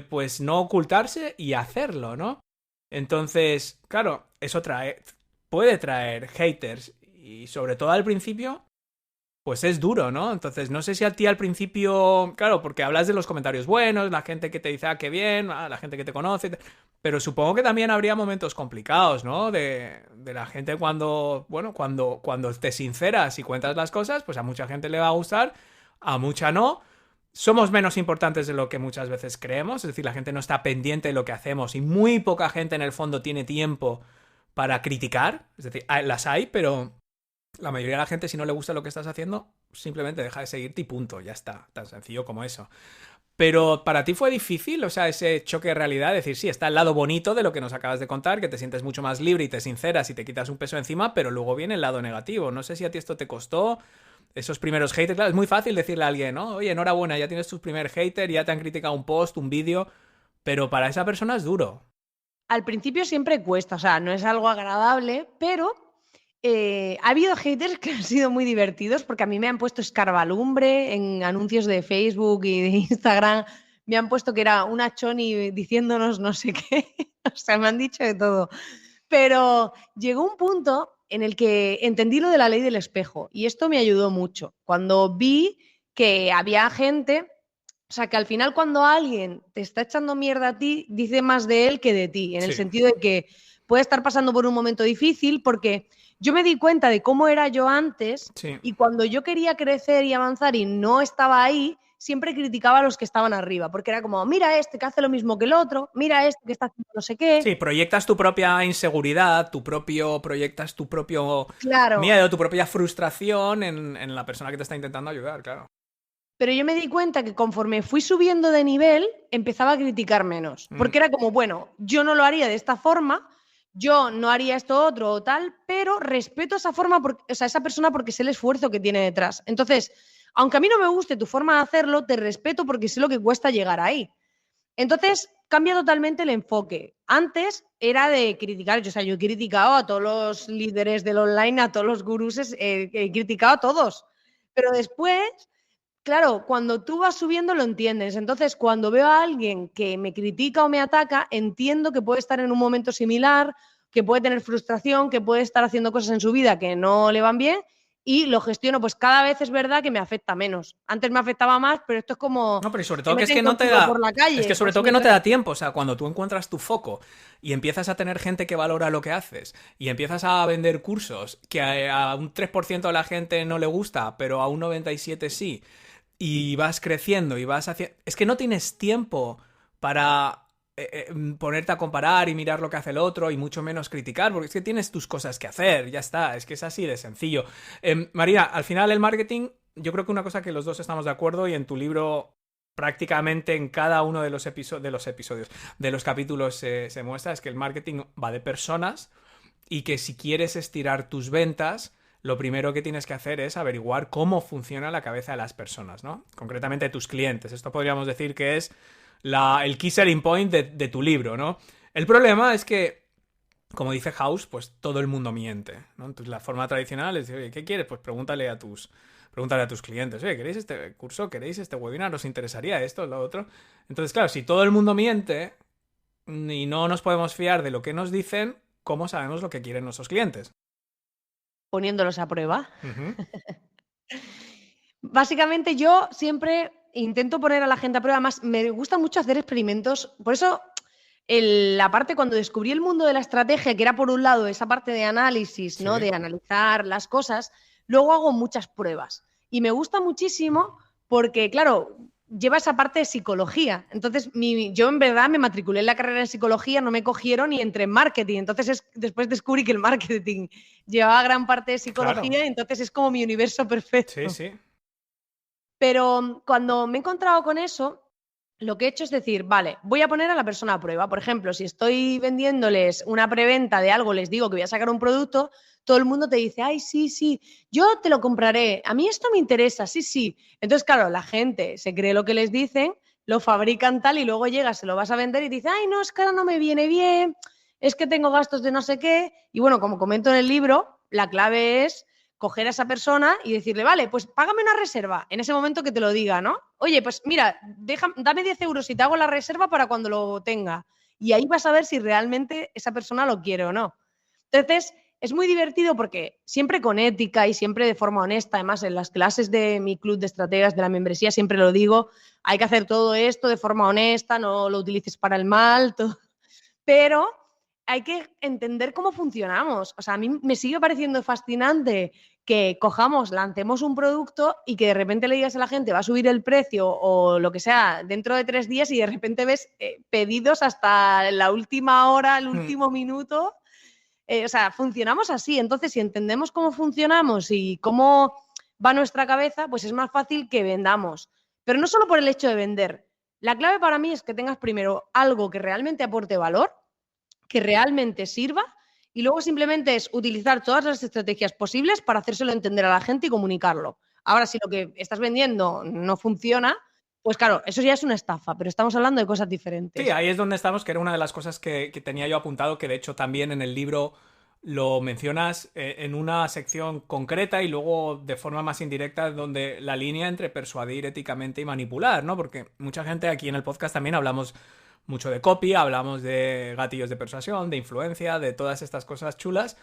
pues no ocultarse y hacerlo, ¿no? Entonces, claro, eso puede traer haters y sobre todo al principio, pues es duro, ¿no? Entonces, no sé si a ti al principio, claro, porque hablas de los comentarios buenos, la gente que te dice, qué bien, la gente que te conoce, pero supongo que también habría momentos complicados, ¿no? De la gente cuando te sinceras y cuentas las cosas, pues a mucha gente le va a gustar, a mucha no. Somos menos importantes de lo que muchas veces creemos, es decir, la gente no está pendiente de lo que hacemos y muy poca gente en el fondo tiene tiempo para criticar, es decir, las hay, pero la mayoría de la gente, si no le gusta lo que estás haciendo, simplemente deja de seguirte y punto, ya está, tan sencillo como eso. Pero para ti fue difícil, o sea, ese choque de realidad, decir, sí, está el lado bonito de lo que nos acabas de contar, que te sientes mucho más libre y te sinceras y te quitas un peso encima, pero luego viene el lado negativo. No sé si a ti esto te costó, esos primeros haters. Claro, es muy fácil decirle a alguien, ¿no? Oye, enhorabuena, ya tienes tus primer hater, ya te han criticado un post, un vídeo, pero para esa persona es duro. Al principio siempre cuesta, o sea, no es algo agradable, pero ha habido haters que han sido muy divertidos porque a mí me han puesto escarbalumbre en anuncios de Facebook y de Instagram. Me han puesto que era una choni diciéndonos no sé qué. O sea, me han dicho de todo. Pero llegó un punto en el que entendí lo de la ley del espejo y esto me ayudó mucho. Cuando vi que había gente, o sea, que al final cuando alguien te está echando mierda a ti, dice más de él que de ti, en el sentido de que puede estar pasando por un momento difícil, porque yo me di cuenta de cómo era yo antes y cuando yo quería crecer y avanzar y no estaba ahí, siempre criticaba a los que estaban arriba, porque era como, mira este que hace lo mismo que el otro, mira este que está haciendo no sé qué. Sí, proyectas tu propia inseguridad, proyectas tu propio miedo, tu propia frustración en la persona que te está intentando ayudar, claro. Pero yo me di cuenta que conforme fui subiendo de nivel, empezaba a criticar menos. Porque era como, bueno, yo no lo haría de esta forma, yo no haría esto otro o tal, pero respeto esa forma, esa persona porque sé el esfuerzo que tiene detrás. Entonces, aunque a mí no me guste tu forma de hacerlo, te respeto porque sé lo que cuesta llegar ahí. Entonces, cambia totalmente el enfoque. Antes era de criticar, yo he criticado a todos los líderes del online, a todos los gurús, he criticado a todos. Pero después, claro, cuando tú vas subiendo lo entiendes. Entonces, cuando veo a alguien que me critica o me ataca, entiendo que puede estar en un momento similar, que puede tener frustración, que puede estar haciendo cosas en su vida que no le van bien y lo gestiono. Pues cada vez es verdad que me afecta menos. Antes me afectaba más, pero esto es como... No, pero y sobre todo que es que no te da... por la calle, es que sobre todo que no te da tiempo. O sea, cuando tú encuentras tu foco y empiezas a tener gente que valora lo que haces y empiezas a vender cursos que a un 3% de la gente no le gusta, pero a un 97% sí, y vas creciendo y vas haciendo... Es que no tienes tiempo para ponerte a comparar y mirar lo que hace el otro y mucho menos criticar, porque es que tienes tus cosas que hacer, ya está, es que es así de sencillo. María, al final el marketing, yo creo que una cosa que los dos estamos de acuerdo y en tu libro prácticamente en cada uno de los capítulos se muestra, es que el marketing va de personas y que si quieres estirar tus ventas, lo primero que tienes que hacer es averiguar cómo funciona la cabeza de las personas, ¿no? Concretamente tus clientes. Esto podríamos decir que es el key selling point de tu libro, ¿no? El problema es que, como dice House, pues todo el mundo miente, ¿no? Entonces la forma tradicional es decir, oye, ¿qué quieres? Pues pregúntale a tus clientes, oye, ¿queréis este curso? ¿Queréis este webinar? ¿Os interesaría esto? ¿Lo otro? Entonces, claro, si todo el mundo miente y no nos podemos fiar de lo que nos dicen, ¿cómo sabemos lo que quieren nuestros clientes? Poniéndolos a prueba. Básicamente yo siempre intento poner a la gente a prueba. Además, me gusta mucho hacer experimentos. Por eso, la parte cuando descubrí el mundo de la estrategia, que era por un lado esa parte de análisis, ¿no? De analizar las cosas, luego hago muchas pruebas. Y me gusta muchísimo porque, claro, lleva esa parte de psicología. Entonces, yo en verdad me matriculé en la carrera de psicología, no me cogieron y entré en marketing. Entonces, después descubrí que el marketing llevaba gran parte de psicología, claro. Y entonces es como mi universo perfecto. Sí, sí. Pero cuando me he encontrado con eso, lo que he hecho es decir, vale, voy a poner a la persona a prueba. Por ejemplo, si estoy vendiéndoles una preventa de algo, les digo que voy a sacar un producto, todo el mundo te dice, ay, sí, sí, yo te lo compraré, a mí esto me interesa, sí, sí. Entonces, claro, la gente se cree lo que les dicen, lo fabrican tal y luego llegas, se lo vas a vender y dices, ay, no, es que ahora no me viene bien, es que tengo gastos de no sé qué. Y bueno, como comento en el libro, la clave es coger a esa persona y decirle, vale, pues págame una reserva en ese momento que te lo diga, ¿no? Oye, pues mira, dame 10 euros y te hago la reserva para cuando lo tenga. Y ahí vas a ver si realmente esa persona lo quiere o no. Entonces, es muy divertido porque siempre con ética y siempre de forma honesta, además en las clases de mi club de estrategas de la membresía siempre lo digo, hay que hacer todo esto de forma honesta, no lo utilices para el mal, todo. Pero hay que entender cómo funcionamos. O sea, a mí me sigue pareciendo fascinante que cojamos, lancemos un producto y que de repente le digas a la gente va a subir el precio o lo que sea dentro de 3 días y de repente ves pedidos hasta la última hora, el último minuto. O sea, funcionamos así. Entonces, si entendemos cómo funcionamos y cómo va nuestra cabeza, pues es más fácil que vendamos. Pero no solo por el hecho de vender. La clave para mí es que tengas primero algo que realmente aporte valor, que realmente sirva, y luego simplemente es utilizar todas las estrategias posibles para hacérselo entender a la gente y comunicarlo. Ahora, si lo que estás vendiendo no funciona, pues claro, eso ya es una estafa, pero estamos hablando de cosas diferentes. Sí, ahí es donde estamos, que era una de las cosas que tenía yo apuntado, que de hecho también en el libro lo mencionas en una sección concreta y luego de forma más indirecta, donde la línea entre persuadir éticamente y manipular, ¿no? Porque mucha gente aquí en el podcast también hablamos mucho de copy, hablamos de gatillos de persuasión, de influencia, de todas estas cosas chulas,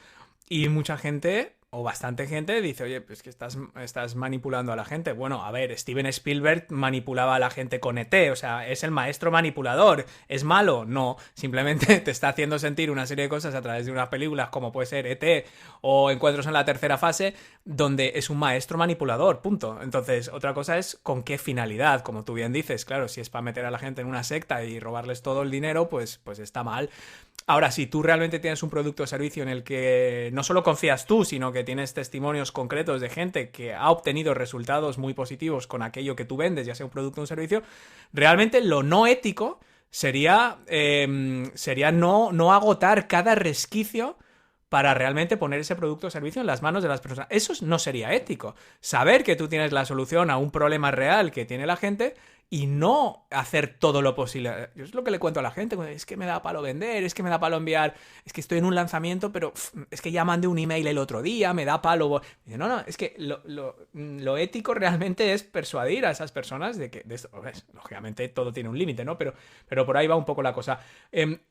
y mucha gente o bastante gente dice, oye, pues que estás manipulando a la gente. Bueno, a ver, Steven Spielberg manipulaba a la gente con ET, o sea, es el maestro manipulador. ¿Es malo? No, simplemente te está haciendo sentir una serie de cosas a través de unas películas como puede ser ET o Encuentros en la tercera fase, donde es un maestro manipulador, punto. Entonces, otra cosa es con qué finalidad, como tú bien dices, claro, si es para meter a la gente en una secta y robarles todo el dinero, pues está mal. Ahora, si tú realmente tienes un producto o servicio en el que no solo confías tú, sino que tienes testimonios concretos de gente que ha obtenido resultados muy positivos con aquello que tú vendes, ya sea un producto o un servicio, realmente lo no ético sería no agotar cada resquicio para realmente poner ese producto o servicio en las manos de las personas. Eso no sería ético. Saber que tú tienes la solución a un problema real que tiene la gente y no hacer todo lo posible. Yo es lo que le cuento a la gente. Es que me da palo vender, es que me da palo enviar, es que estoy en un lanzamiento, pero es que ya mandé un email el otro día, me da palo. Dice, no, es que lo ético realmente es persuadir a esas personas de que, pues, lógicamente todo tiene un límite, ¿no? Pero por ahí va un poco la cosa.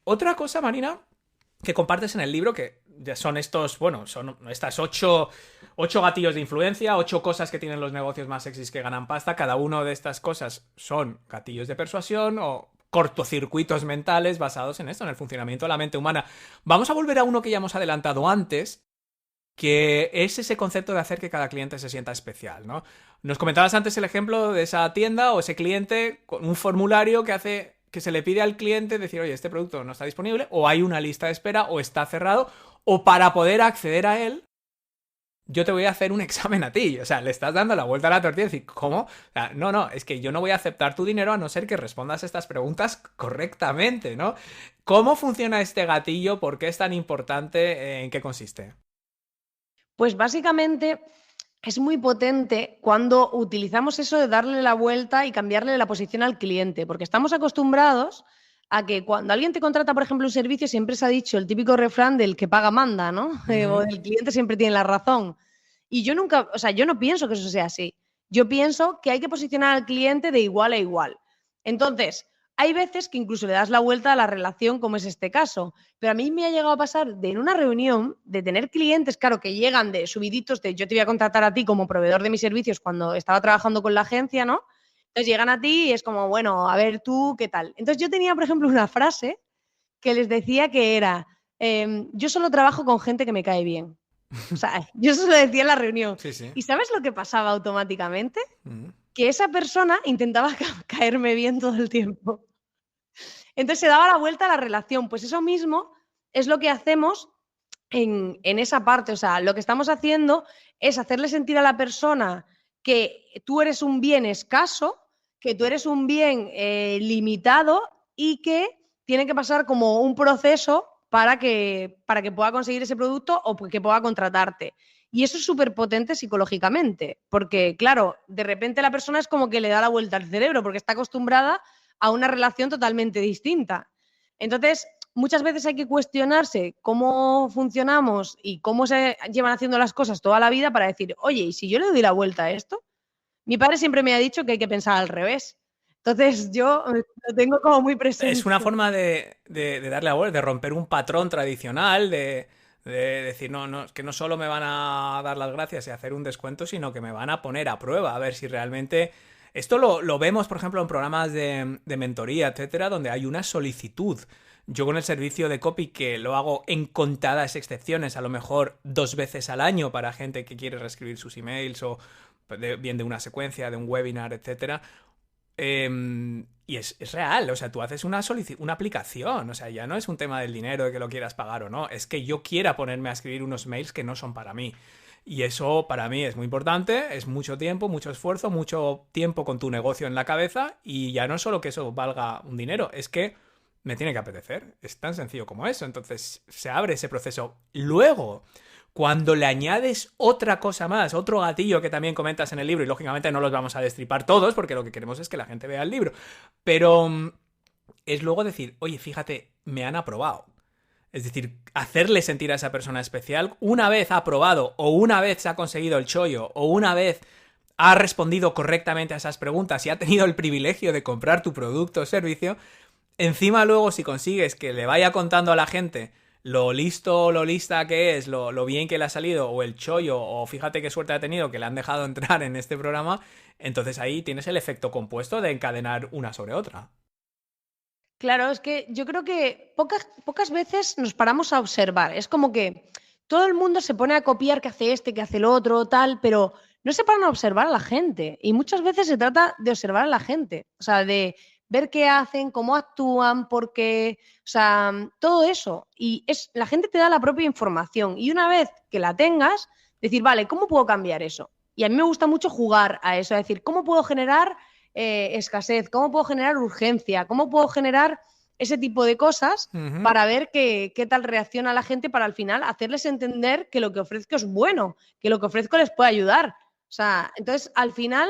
Otra cosa, Marina, que compartes en el libro, que ya son son estas 8 gatillos de influencia, 8 cosas que tienen los negocios más sexys que ganan pasta. Cada una de estas cosas son gatillos de persuasión o cortocircuitos mentales basados en esto, en el funcionamiento de la mente humana. Vamos a volver a uno que ya hemos adelantado antes, que es ese concepto de hacer que cada cliente se sienta especial, ¿no? Nos comentabas antes el ejemplo de esa tienda o ese cliente con un formulario que hace que se le pide al cliente decir, oye, este producto no está disponible, o hay una lista de espera, o está cerrado, o para poder acceder a él, yo te voy a hacer un examen a ti. O sea, le estás dando la vuelta a la tortilla y decir, ¿cómo? O sea, no, es que yo no voy a aceptar tu dinero a no ser que respondas estas preguntas correctamente, ¿no? ¿Cómo funciona este gatillo? ¿Por qué es tan importante? ¿En qué consiste? Pues básicamente es muy potente cuando utilizamos eso de darle la vuelta y cambiarle la posición al cliente, porque estamos acostumbrados a que cuando alguien te contrata, por ejemplo, un servicio, siempre se ha dicho el típico refrán del que paga manda, ¿no? O el cliente siempre tiene la razón. Y yo no pienso que eso sea así. Yo pienso que hay que posicionar al cliente de igual a igual. Entonces, hay veces que incluso le das la vuelta a la relación, como es este caso. Pero a mí me ha llegado a pasar en una reunión de tener clientes, claro, que llegan de subiditos de yo te voy a contratar a ti como proveedor de mis servicios cuando estaba trabajando con la agencia, ¿no? Entonces llegan a ti y es como, bueno, a ver tú, ¿qué tal? Entonces yo tenía, por ejemplo, una frase que les decía que era, yo solo trabajo con gente que me cae bien. O sea, yo eso lo decía en la reunión. Sí. ¿Y sabes lo que pasaba automáticamente? Que esa persona intentaba caerme bien todo el tiempo. Entonces se daba la vuelta a la relación. Pues eso mismo es lo que hacemos en esa parte. O sea, lo que estamos haciendo es hacerle sentir a la persona que tú eres un bien escaso, que tú eres un bien limitado y que tiene que pasar como un proceso para que pueda conseguir ese producto o que pueda contratarte. Y eso es súper potente psicológicamente, porque claro, de repente la persona es como que le da la vuelta al cerebro porque está acostumbrada a una relación totalmente distinta. Entonces, muchas veces hay que cuestionarse cómo funcionamos y cómo se llevan haciendo las cosas toda la vida para decir, oye, ¿y si yo le doy la vuelta a esto? Mi padre siempre me ha dicho que hay que pensar al revés. Entonces, yo lo tengo como muy presente. Es una forma de darle la vuelta, de romper un patrón tradicional, de decir, no, es que no solo me van a dar las gracias y hacer un descuento, sino que me van a poner a prueba, a ver si realmente... Esto lo vemos, por ejemplo, en programas de mentoría, etcétera, donde hay una solicitud. Yo con el servicio de copy, que lo hago en contadas excepciones, a lo mejor 2 veces al año para gente que quiere reescribir sus emails o bien de una secuencia, de un webinar, etcétera. Y es real, o sea, tú haces una aplicación, o sea, ya no es un tema del dinero, de que lo quieras pagar o no, es que yo quiera ponerme a escribir unos mails que no son para mí. Y eso para mí es muy importante, es mucho tiempo, mucho esfuerzo, mucho tiempo con tu negocio en la cabeza, y ya no solo que eso valga un dinero, es que me tiene que apetecer, es tan sencillo como eso. Entonces se abre ese proceso. Luego, cuando le añades otra cosa más, otro gatillo que también comentas en el libro, y lógicamente no los vamos a destripar todos porque lo que queremos es que la gente vea el libro, pero es luego decir, oye, fíjate, me han aprobado. Es decir, hacerle sentir a esa persona especial. Una vez ha aprobado, o una vez se ha conseguido el chollo, o una vez ha respondido correctamente a esas preguntas y ha tenido el privilegio de comprar tu producto o servicio, encima luego si consigues que le vaya contando a la gente lo listo o lo lista que es, lo bien que le ha salido, o el chollo, o fíjate qué suerte ha tenido que le han dejado entrar en este programa, entonces ahí tienes el efecto compuesto de encadenar una sobre otra. Claro, es que yo creo que pocas veces nos paramos a observar. Es como que todo el mundo se pone a copiar qué hace este, qué hace el otro, tal, pero no se paran a observar a la gente. Y muchas veces se trata de observar a la gente, o sea, de ver qué hacen, cómo actúan, por qué, o sea, todo eso. Y la gente te da la propia información. Y una vez que la tengas, decir, vale, ¿cómo puedo cambiar eso? Y a mí me gusta mucho jugar a eso, es decir, ¿cómo puedo generar escasez? ¿Cómo puedo generar urgencia? ¿Cómo puedo generar ese tipo de cosas Ujú. para ver qué tal reacciona la gente para al final hacerles entender que lo que ofrezco es bueno, que lo que ofrezco les puede ayudar? O sea, entonces al final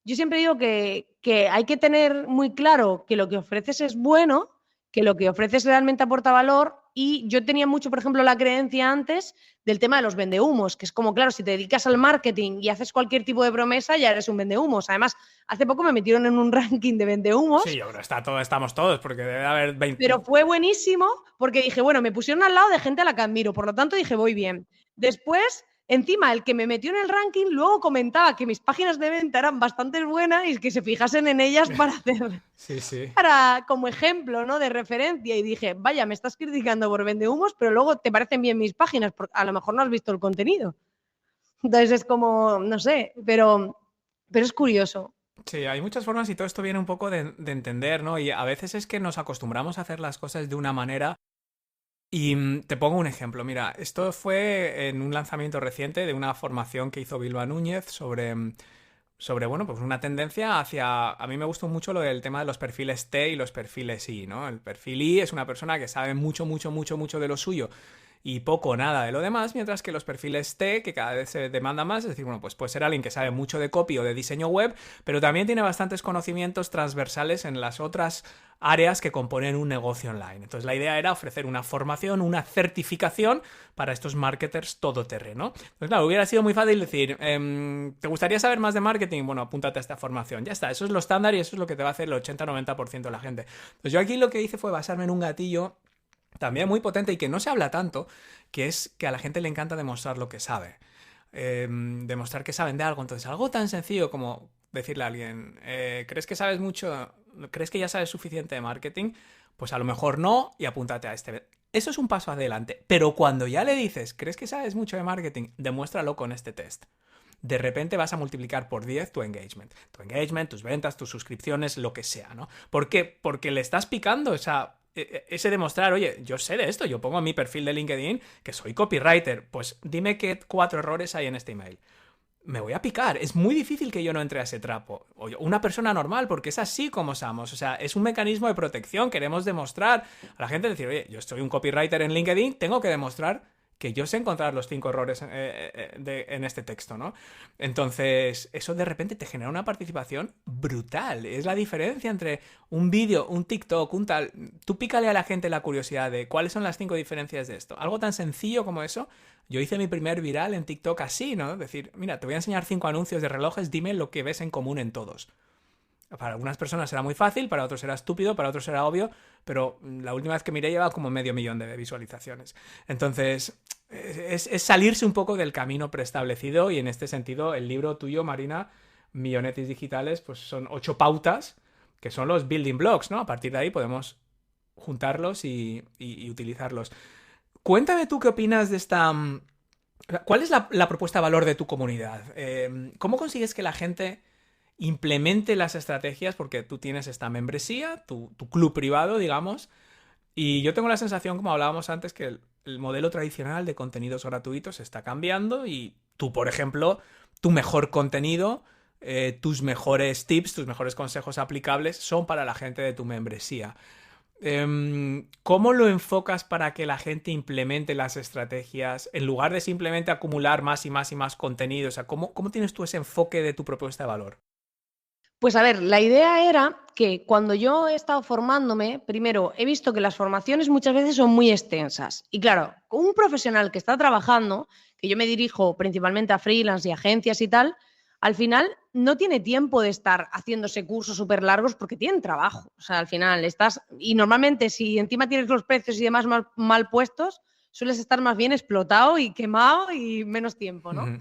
yo siempre digo que hay que tener muy claro que lo que ofreces es bueno, que lo que ofreces realmente aporta valor. Y yo tenía mucho, por ejemplo, la creencia antes del tema de los vendehumos, que es como, claro, si te dedicas al marketing y haces cualquier tipo de promesa, ya eres un vendehumos. Además, hace poco me metieron en un ranking de Sí, vendehumos, yo creo que estamos todos, porque debe haber 20. pero fue buenísimo porque dije, bueno, me pusieron al lado de gente a la que admiro, por lo tanto dije, voy bien. Después, encima, el que me metió en el ranking luego comentaba que mis páginas de venta eran bastante buenas y que se fijasen en ellas para hacer, Sí, sí. para, como ejemplo, ¿no? De referencia. Y dije, vaya, me estás criticando por vendehumos, pero luego te parecen bien mis páginas, porque a lo mejor no has visto el contenido. Entonces es como, no sé, pero es curioso. Sí, hay muchas formas y todo esto viene un poco de entender, ¿no? Y a veces es que nos acostumbramos a hacer las cosas de una manera. Y te pongo un ejemplo, mira, esto fue en un lanzamiento reciente de una formación que hizo Bilba Núñez sobre, bueno, pues una tendencia hacia... A mí me gustó mucho lo del tema de los perfiles T y los perfiles I, ¿no? El perfil I es una persona que sabe mucho, mucho, mucho, mucho de lo suyo y poco o nada de lo demás, mientras que los perfiles T, que cada vez se demanda más, es decir, bueno, pues puede ser alguien que sabe mucho de copy o de diseño web, pero también tiene bastantes conocimientos transversales en las otras áreas que componen un negocio online. Entonces la idea era ofrecer una formación, una certificación para estos marketers todoterreno. Entonces claro, hubiera sido muy fácil decir, ¿te gustaría saber más de marketing? Bueno, apúntate a esta formación. Ya está, eso es lo estándar y eso es lo que te va a hacer el 80-90% de la gente. Entonces yo aquí lo que hice fue basarme en un gatillo también muy potente y que no se habla tanto, que es que a la gente le encanta demostrar lo que sabe. Demostrar que saben de algo. Entonces, algo tan sencillo como decirle a alguien, ¿crees que sabes mucho? ¿Crees que ya sabes suficiente de marketing? Pues a lo mejor no y apúntate a este. Eso es un paso adelante. Pero cuando ya le dices, ¿crees que sabes mucho de marketing? Demuéstralo con este test. De repente vas a multiplicar por 10 tu engagement. Tu engagement, tus ventas, tus suscripciones, lo que sea, ¿no? ¿Por qué? Porque le estás picando ese demostrar, oye, yo sé de esto, yo pongo en mi perfil de LinkedIn que soy copywriter, pues dime qué 4 errores hay en este email. Me voy a picar, es muy difícil que yo no entre a ese trapo. O una persona normal, porque es así como somos, o sea, es un mecanismo de protección, queremos demostrar a la gente, decir, oye, yo soy un copywriter en LinkedIn, tengo que demostrar que yo sé encontrar los 5 errores en este texto, ¿no? Entonces, eso de repente te genera una participación brutal. Es la diferencia entre un vídeo, un TikTok, un tal... Tú pícale a la gente la curiosidad de cuáles son las 5 diferencias de esto. Algo tan sencillo como eso. Yo hice mi primer viral en TikTok así, ¿no? Decir, mira, te voy a enseñar 5 anuncios de relojes, dime lo que ves en común en todos. Para algunas personas será muy fácil, para otros será estúpido, para otros será obvio, pero la última vez que miré lleva como 500.000 de visualizaciones. Entonces, es salirse un poco del camino preestablecido y en este sentido el libro tuyo, Marina, Millonetis Digitales, pues son 8 pautas que son los building blocks, ¿no? A partir de ahí podemos juntarlos y utilizarlos. Cuéntame tú qué opinas de esta... ¿Cuál es la propuesta de valor de tu comunidad? ¿Cómo consigues que la gente implemente las estrategias? Porque tú tienes esta membresía, tu club privado, digamos, y yo tengo la sensación, como hablábamos antes, que el modelo tradicional de contenidos gratuitos está cambiando y tú, por ejemplo, tu mejor contenido, tus mejores tips, tus mejores consejos aplicables son para la gente de tu membresía. ¿Cómo lo enfocas para que la gente implemente las estrategias en lugar de simplemente acumular más y más y más contenido? O sea, ¿cómo tienes tú ese enfoque de tu propuesta de valor? Pues a ver, la idea era que cuando yo he estado formándome, primero he visto que las formaciones muchas veces son muy extensas. Y claro, un profesional que está trabajando, que yo me dirijo principalmente a freelance y agencias y tal, al final no tiene tiempo de estar haciéndose cursos súper largos porque tienen trabajo. O sea, al final estás, y normalmente si encima tienes los precios y demás mal puestos, sueles estar más bien explotado y quemado y menos tiempo, ¿no? Ujú.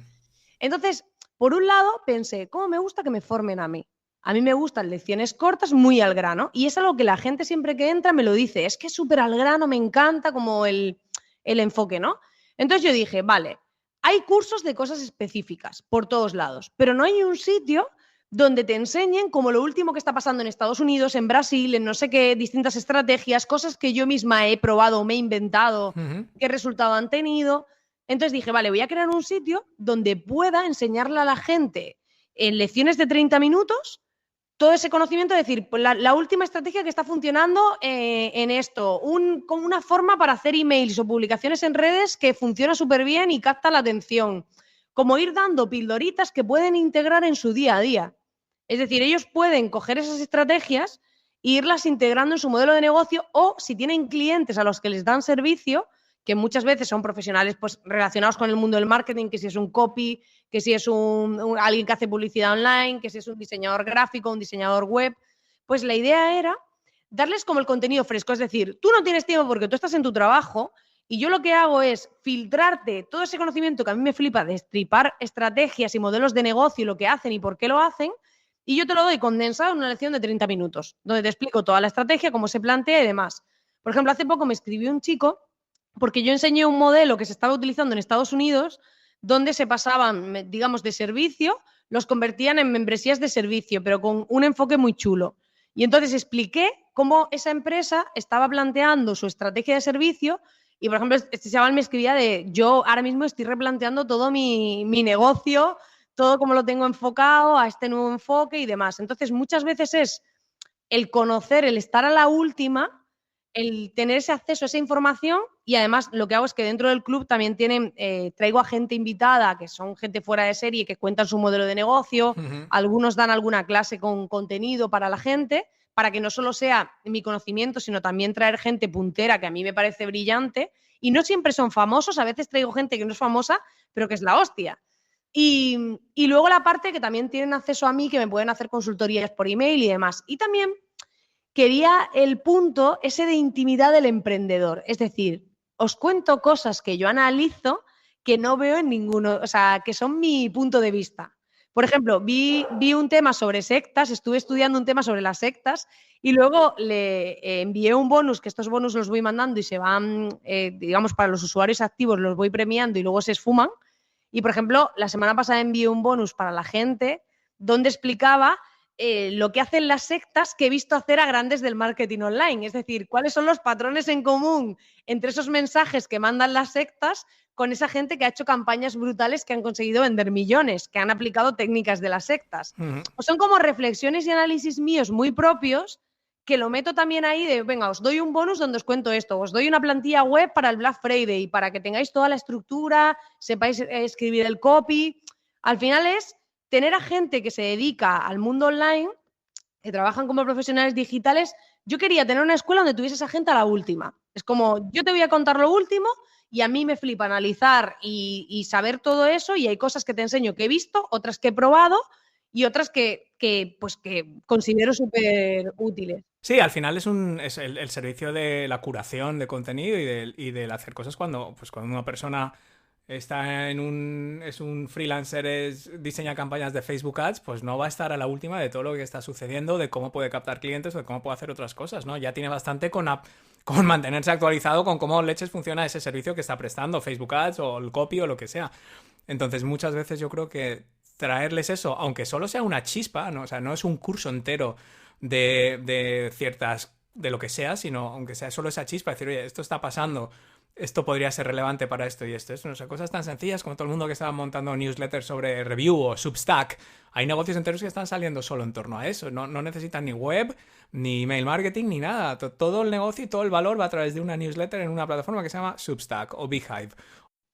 Entonces, por un lado, pensé, ¿cómo me gusta que me formen a mí? A mí me gustan lecciones cortas, muy al grano, y es algo que la gente siempre que entra me lo dice, es que es súper al grano, me encanta como el enfoque, ¿no? Entonces yo dije, vale, hay cursos de cosas específicas por todos lados, pero no hay un sitio donde te enseñen como lo último que está pasando en Estados Unidos, en Brasil, en no sé qué, distintas estrategias, cosas que yo misma he probado o me he inventado, Ujú. qué resultado han tenido. Entonces dije, vale, voy a crear un sitio donde pueda enseñarle a la gente en lecciones de 30 minutos todo ese conocimiento, es decir, la última estrategia que está funcionando en esto, como una forma para hacer emails o publicaciones en redes que funciona súper bien y capta la atención. Como ir dando pildoritas que pueden integrar en su día a día. Es decir, ellos pueden coger esas estrategias e irlas integrando en su modelo de negocio o si tienen clientes a los que les dan servicio, que muchas veces son profesionales pues, relacionados con el mundo del marketing, que si es un copy, que si es alguien que hace publicidad online, que si es un diseñador gráfico, un diseñador web, pues la idea era darles como el contenido fresco, es decir, tú no tienes tiempo porque tú estás en tu trabajo y yo lo que hago es filtrarte todo ese conocimiento que a mí me flipa de estripar estrategias y modelos de negocio y lo que hacen y por qué lo hacen, y yo te lo doy condensado en una lección de 30 minutos, donde te explico toda la estrategia, cómo se plantea y demás. Por ejemplo, hace poco me escribió un chico porque yo enseñé un modelo que se estaba utilizando en Estados Unidos donde se pasaban, digamos, de servicio, los convertían en membresías de servicio, pero con un enfoque muy chulo. Y entonces expliqué cómo esa empresa estaba planteando su estrategia de servicio y, por ejemplo, este chaval me escribía de yo ahora mismo estoy replanteando todo mi negocio, todo como lo tengo enfocado a este nuevo enfoque y demás. Entonces, muchas veces es el conocer, el estar a la última, el tener ese acceso a esa información y además lo que hago es que dentro del club también traigo a gente invitada, que son gente fuera de serie, que cuentan su modelo de negocio, Ujú. algunos dan alguna clase con contenido para la gente, para que no solo sea mi conocimiento, sino también traer gente puntera que a mí me parece brillante y no siempre son famosos, a veces traigo gente que no es famosa, pero que es la hostia. Y luego la parte que también tienen acceso a mí, que me pueden hacer consultorías por email y demás. Y también quería el punto ese de intimidad del emprendedor. Es decir, os cuento cosas que yo analizo que no veo en ninguno, o sea, que son mi punto de vista. Por ejemplo, vi un tema sobre sectas, estuve estudiando un tema sobre las sectas y luego le envié un bonus, que estos bonus los voy mandando y se van, digamos, para los usuarios activos los voy premiando y luego se esfuman. Y, por ejemplo, la semana pasada envié un bonus para la gente donde explicaba lo que hacen las sectas que he visto hacer a grandes del marketing online. Es decir, cuáles son los patrones en común entre esos mensajes que mandan las sectas con esa gente que ha hecho campañas brutales que han conseguido vender millones, que han aplicado técnicas de las sectas. Ujú. O son como reflexiones y análisis míos muy propios que lo meto también ahí de, venga, os doy un bonus donde os cuento esto, os doy una plantilla web para el Black Friday para que tengáis toda la estructura, sepáis escribir el copy. Al final es tener a gente que se dedica al mundo online, que trabajan como profesionales digitales. Yo quería tener una escuela donde tuviese esa gente a la última. Es como, yo te voy a contar lo último y a mí me flipa analizar y saber todo eso y hay cosas que te enseño que he visto, otras que he probado y otras pues, que considero súper útiles. Sí, al final es el servicio de la curación de contenido y del hacer cosas cuando una persona es un freelancer, diseña campañas de Facebook Ads, pues no va a estar a la última de todo lo que está sucediendo, de cómo puede captar clientes o de cómo puede hacer otras cosas, ¿no? Ya tiene bastante con mantenerse actualizado con cómo leches funciona ese servicio que está prestando, Facebook Ads o el copy o lo que sea. Entonces, muchas veces yo creo que traerles eso, aunque solo sea una chispa, ¿no? O sea, no es un curso entero de lo que sea, sino aunque sea solo esa chispa, decir, oye, esto está pasando, esto podría ser relevante para esto y esto. No sé, cosas tan sencillas como todo el mundo que estaba montando newsletters sobre review o Substack. Hay negocios enteros que están saliendo solo en torno a eso. No necesitan ni web, ni email marketing, ni nada. Todo el negocio y todo el valor va a través de una newsletter en una plataforma que se llama Substack o Beehive.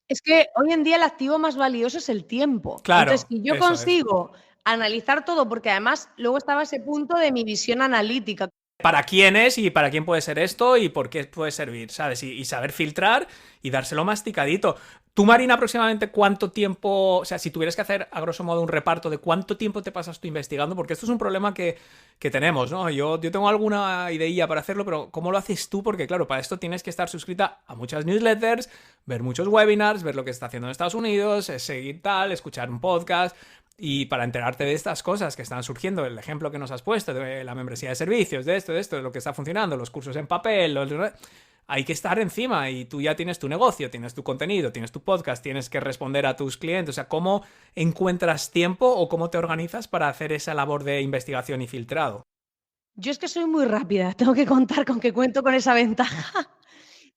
Es que hoy en día el activo más valioso es el tiempo. Claro, Entonces, si yo consigo analizar todo, porque además luego estaba ese punto de mi visión analítica. Para quién es y para quién puede ser esto y por qué puede servir, ¿sabes? Y saber filtrar y dárselo masticadito. Tú, Marina, aproximadamente cuánto tiempo, o sea, si tuvieras que hacer a grosso modo un reparto de cuánto tiempo te pasas tú investigando, porque esto es un problema que tenemos, ¿no? Yo tengo alguna ideilla para hacerlo, pero ¿cómo lo haces tú? Porque claro, para esto tienes que estar suscrita a muchas newsletters, ver muchos webinars, ver lo que está haciendo en Estados Unidos, seguir tal, escuchar un podcast. Y para enterarte de estas cosas que están surgiendo, el ejemplo que nos has puesto de la membresía de servicios, de esto, de lo que está funcionando, los cursos en papel, hay que estar encima y tú ya tienes tu negocio, tienes tu contenido, tienes tu podcast, tienes que responder a tus clientes. O sea, ¿cómo encuentras tiempo o cómo te organizas para hacer esa labor de investigación y filtrado? Yo es que soy muy rápida, tengo que contar con que cuento con esa ventaja.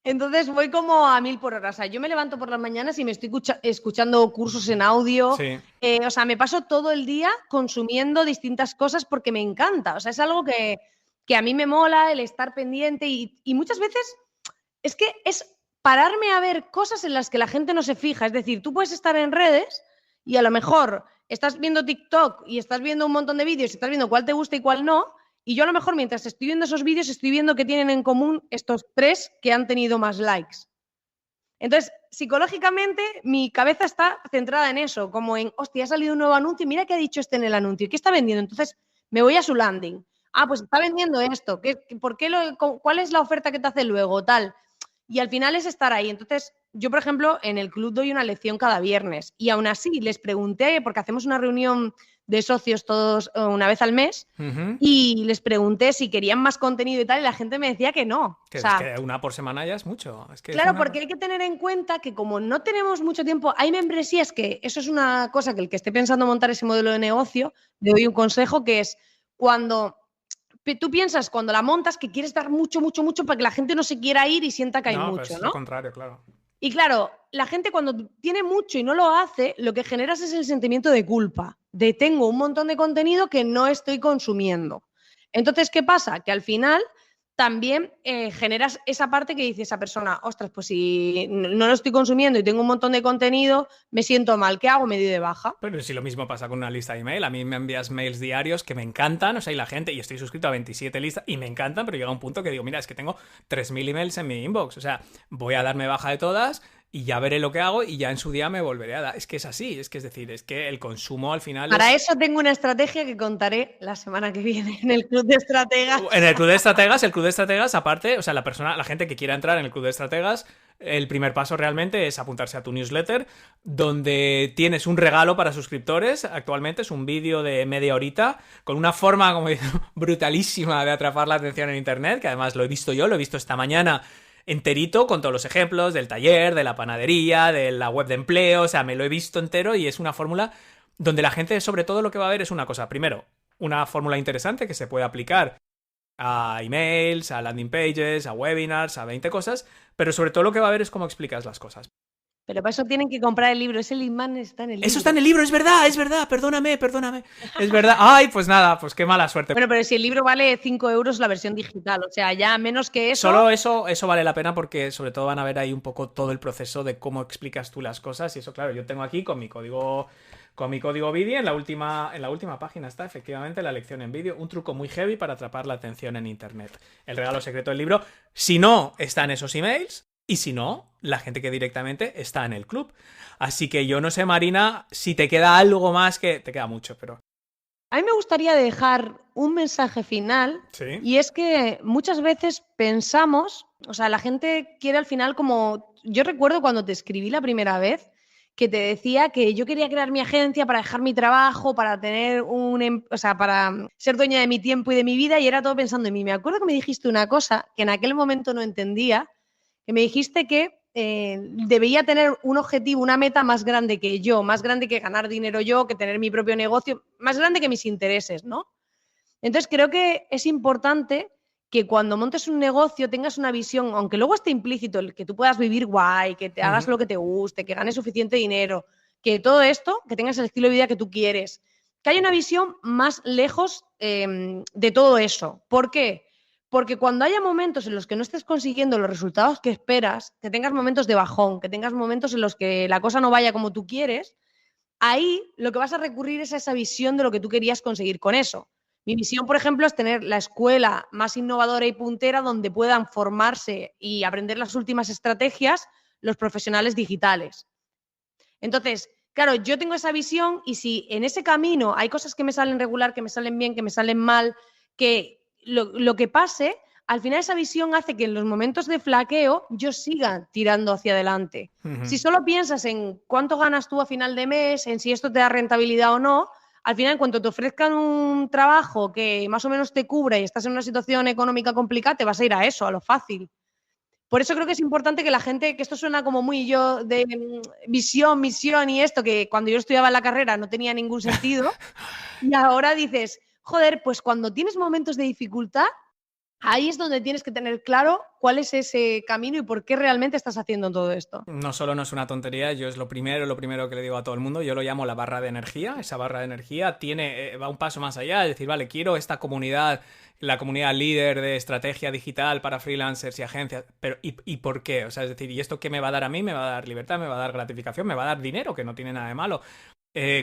Entonces voy como a 1000 por hora. O sea, yo me levanto por las mañanas y me estoy escuchando cursos en audio. Sí. O sea, me paso todo el día consumiendo distintas cosas porque me encanta. O sea, es algo que a mí me mola el estar pendiente y muchas veces es que es pararme a ver cosas en las que la gente no se fija. Es decir, tú puedes estar en redes y a lo mejor estás viendo TikTok y estás viendo un montón de vídeos y estás viendo cuál te gusta y cuál no. Y yo a lo mejor mientras estoy viendo esos vídeos estoy viendo que tienen en común estos 3 que han tenido más likes. Entonces, psicológicamente, mi cabeza está centrada en eso, como en, hostia, ha salido un nuevo anuncio y mira qué ha dicho este en el anuncio, ¿qué está vendiendo? Entonces, me voy a su landing. Ah, pues está vendiendo esto, ¿cuál es la oferta que te hace luego? Tal. Y al final es estar ahí. Entonces, yo, por ejemplo, en el club doy una lección cada viernes y aún así les pregunté, porque hacemos una reunión de socios todos una vez al mes, y les pregunté si querían más contenido y tal, y la gente me decía que no. Que, o sea, es que una por semana ya es mucho. Es que claro, porque hay que tener en cuenta que como no tenemos mucho tiempo, hay membresías que, eso es una cosa que el que esté pensando montar ese modelo de negocio, le doy un consejo que es cuando tú piensas, cuando la montas, que quieres dar mucho, mucho, mucho para que la gente no se quiera ir y sienta que hay mucho, pues es ¿no? lo contrario, claro. Y claro, la gente cuando tiene mucho y no lo hace, lo que generas es el sentimiento de culpa, de tengo un montón de contenido que no estoy consumiendo. Entonces, ¿qué pasa? Que al final también generas esa parte que dice esa persona, ostras, pues si no lo estoy consumiendo y tengo un montón de contenido, me siento mal, ¿qué hago? Me doy de baja. Pero si lo mismo pasa con una lista de email, a mí me envías mails diarios que me encantan, o sea, y la gente, y estoy suscrito a 27 listas y me encantan, pero llega un punto que digo, mira, es que tengo 3000 emails en mi inbox, o sea, voy a darme baja de todas y ya veré lo que hago y ya en su día me volveré a dar. Es que es así, es decir, es que el consumo al final Para eso tengo una estrategia que contaré la semana que viene en el Club de Estrategas. En el Club de Estrategas, aparte, o sea, la gente que quiera entrar en el Club de Estrategas, el primer paso realmente es apuntarse a tu newsletter, donde tienes un regalo para suscriptores. Actualmente es un vídeo de media horita, con una forma como brutalísima de atrapar la atención en internet, que además lo he visto yo, lo he visto esta mañana enterito, con todos los ejemplos del taller, de la panadería, de la web de empleo, o sea, me lo he visto entero y es una fórmula donde la gente sobre todo lo que va a ver es una cosa. Primero, una fórmula interesante que se puede aplicar a emails, a landing pages, a webinars, a 20 cosas, pero sobre todo lo que va a ver es cómo explicas las cosas. Pero para eso tienen que comprar el libro. Ese imán está en el libro. Eso está en el libro, es verdad. Perdóname. Es verdad. Ay, pues nada, pues qué mala suerte. Bueno, pero si el libro vale 5 euros la versión digital, o sea, ya menos que eso... Solo eso vale la pena porque sobre todo van a ver ahí un poco todo el proceso de cómo explicas tú las cosas. Y eso, claro, yo tengo aquí con mi código vídeo, en la última página está efectivamente la lección en vídeo, un truco muy heavy para atrapar la atención en internet. El regalo secreto del libro, si no, está en esos emails. Y si no, la gente que directamente está en el club. Así que yo no sé, Marina, si te queda algo más, que te queda mucho, pero... A mí me gustaría dejar un mensaje final. ¿Sí? Y es que muchas veces pensamos, o sea, la gente quiere al final como... Yo recuerdo cuando te escribí la primera vez que te decía que yo quería crear mi agencia para dejar mi trabajo, para tener para ser dueña de mi tiempo y de mi vida, y era todo pensando en mí. Me acuerdo que me dijiste una cosa que en aquel momento no entendía, que me dijiste que debía tener un objetivo, una meta más grande que yo, más grande que ganar dinero yo, que tener mi propio negocio, más grande que mis intereses, ¿no? Entonces creo que es importante que cuando montes un negocio tengas una visión, aunque luego esté implícito el que tú puedas vivir guay, que te hagas lo que te guste, que ganes suficiente dinero, que todo esto, que tengas el estilo de vida que tú quieres, que haya una visión más lejos de todo eso. ¿Por qué? Porque cuando haya momentos en los que no estés consiguiendo los resultados que esperas, que tengas momentos de bajón, que tengas momentos en los que la cosa no vaya como tú quieres, ahí lo que vas a recurrir es a esa visión de lo que tú querías conseguir con eso. Mi visión, por ejemplo, es tener la escuela más innovadora y puntera donde puedan formarse y aprender las últimas estrategias los profesionales digitales. Entonces, claro, yo tengo esa visión y si en ese camino hay cosas que me salen regular, que me salen bien, que me salen mal, que lo que pase, al final esa visión hace que en los momentos de flaqueo yo siga tirando hacia adelante. Si solo piensas en cuánto ganas tú a final de mes, en si esto te da rentabilidad o no, al final, en cuanto te ofrezcan un trabajo que más o menos te cubra y estás en una situación económica complicada, te vas a ir a eso, a lo fácil. Por eso creo que es importante que la gente, que esto suena como muy yo de visión, misión y esto, que cuando yo estudiaba la carrera no tenía ningún sentido, y ahora dices, joder, pues cuando tienes momentos de dificultad, ahí es donde tienes que tener claro cuál es ese camino y por qué realmente estás haciendo todo esto. No solo no es una tontería, yo es lo primero que le digo a todo el mundo, yo lo llamo la barra de energía. Esa barra de energía va un paso más allá, es decir, vale, quiero esta comunidad, la comunidad líder de estrategia digital para freelancers y agencias, pero ¿y por qué? O sea, es decir, ¿y esto qué me va a dar a mí? ¿Me va a dar libertad? ¿Me va a dar gratificación? ¿Me va a dar dinero? Que no tiene nada de malo.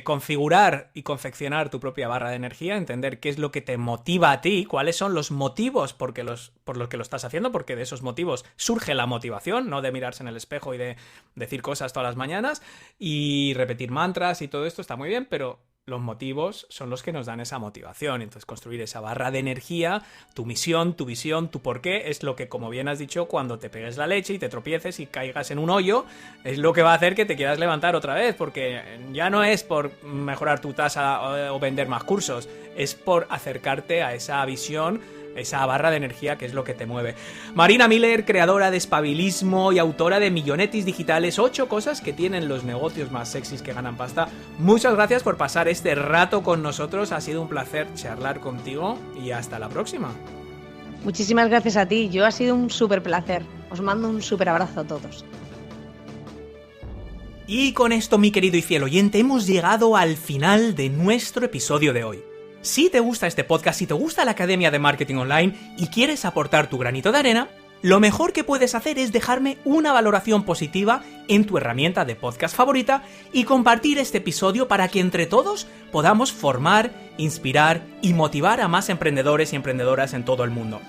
Configurar y confeccionar tu propia barra de energía, entender qué es lo que te motiva a ti, cuáles son los motivos por los que lo estás haciendo, porque de esos motivos surge la motivación, no de mirarse en el espejo y de decir cosas todas las mañanas y repetir mantras y todo esto está muy bien, pero los motivos son los que nos dan esa motivación. Entonces, construir esa barra de energía, tu misión, tu visión, tu porqué, es lo que, como bien has dicho, cuando te pegues la leche y te tropieces y caigas en un hoyo, es lo que va a hacer que te quieras levantar otra vez, porque ya no es por mejorar tu tasa o vender más cursos, es por acercarte a esa visión, esa barra de energía que es lo que te mueve. Marina Miller, creadora de Espabilismo y autora de Millonetis Digitales, 8 cosas que tienen los negocios más sexys que ganan pasta. Muchas gracias por pasar este rato con nosotros, ha sido un placer charlar contigo y hasta la próxima. Muchísimas gracias a ti, ha sido un súper placer. Os mando un súper abrazo a todos. Y con esto, mi querido y fiel oyente, hemos llegado al final de nuestro episodio de hoy. Si te gusta este podcast, si te gusta la Academia de Marketing Online y quieres aportar tu granito de arena, lo mejor que puedes hacer es dejarme una valoración positiva en tu herramienta de podcast favorita y compartir este episodio para que entre todos podamos formar, inspirar y motivar a más emprendedores y emprendedoras en todo el mundo.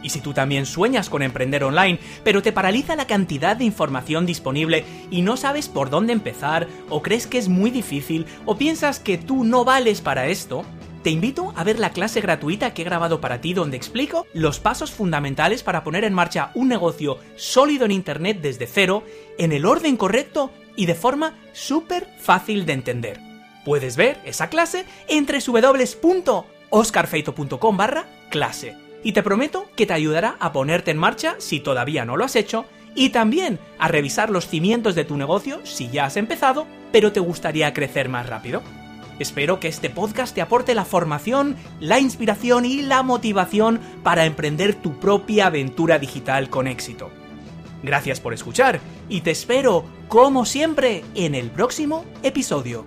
Y si tú también sueñas con emprender online, pero te paraliza la cantidad de información disponible y no sabes por dónde empezar, o crees que es muy difícil, o piensas que tú no vales para esto, te invito a ver la clase gratuita que he grabado para ti donde explico los pasos fundamentales para poner en marcha un negocio sólido en Internet desde cero, en el orden correcto y de forma súper fácil de entender. Puedes ver esa clase en www.oscarfeito.com/clase y te prometo que te ayudará a ponerte en marcha si todavía no lo has hecho y también a revisar los cimientos de tu negocio si ya has empezado pero te gustaría crecer más rápido. Espero que este podcast te aporte la formación, la inspiración y la motivación para emprender tu propia aventura digital con éxito. Gracias por escuchar y te espero, como siempre, en el próximo episodio.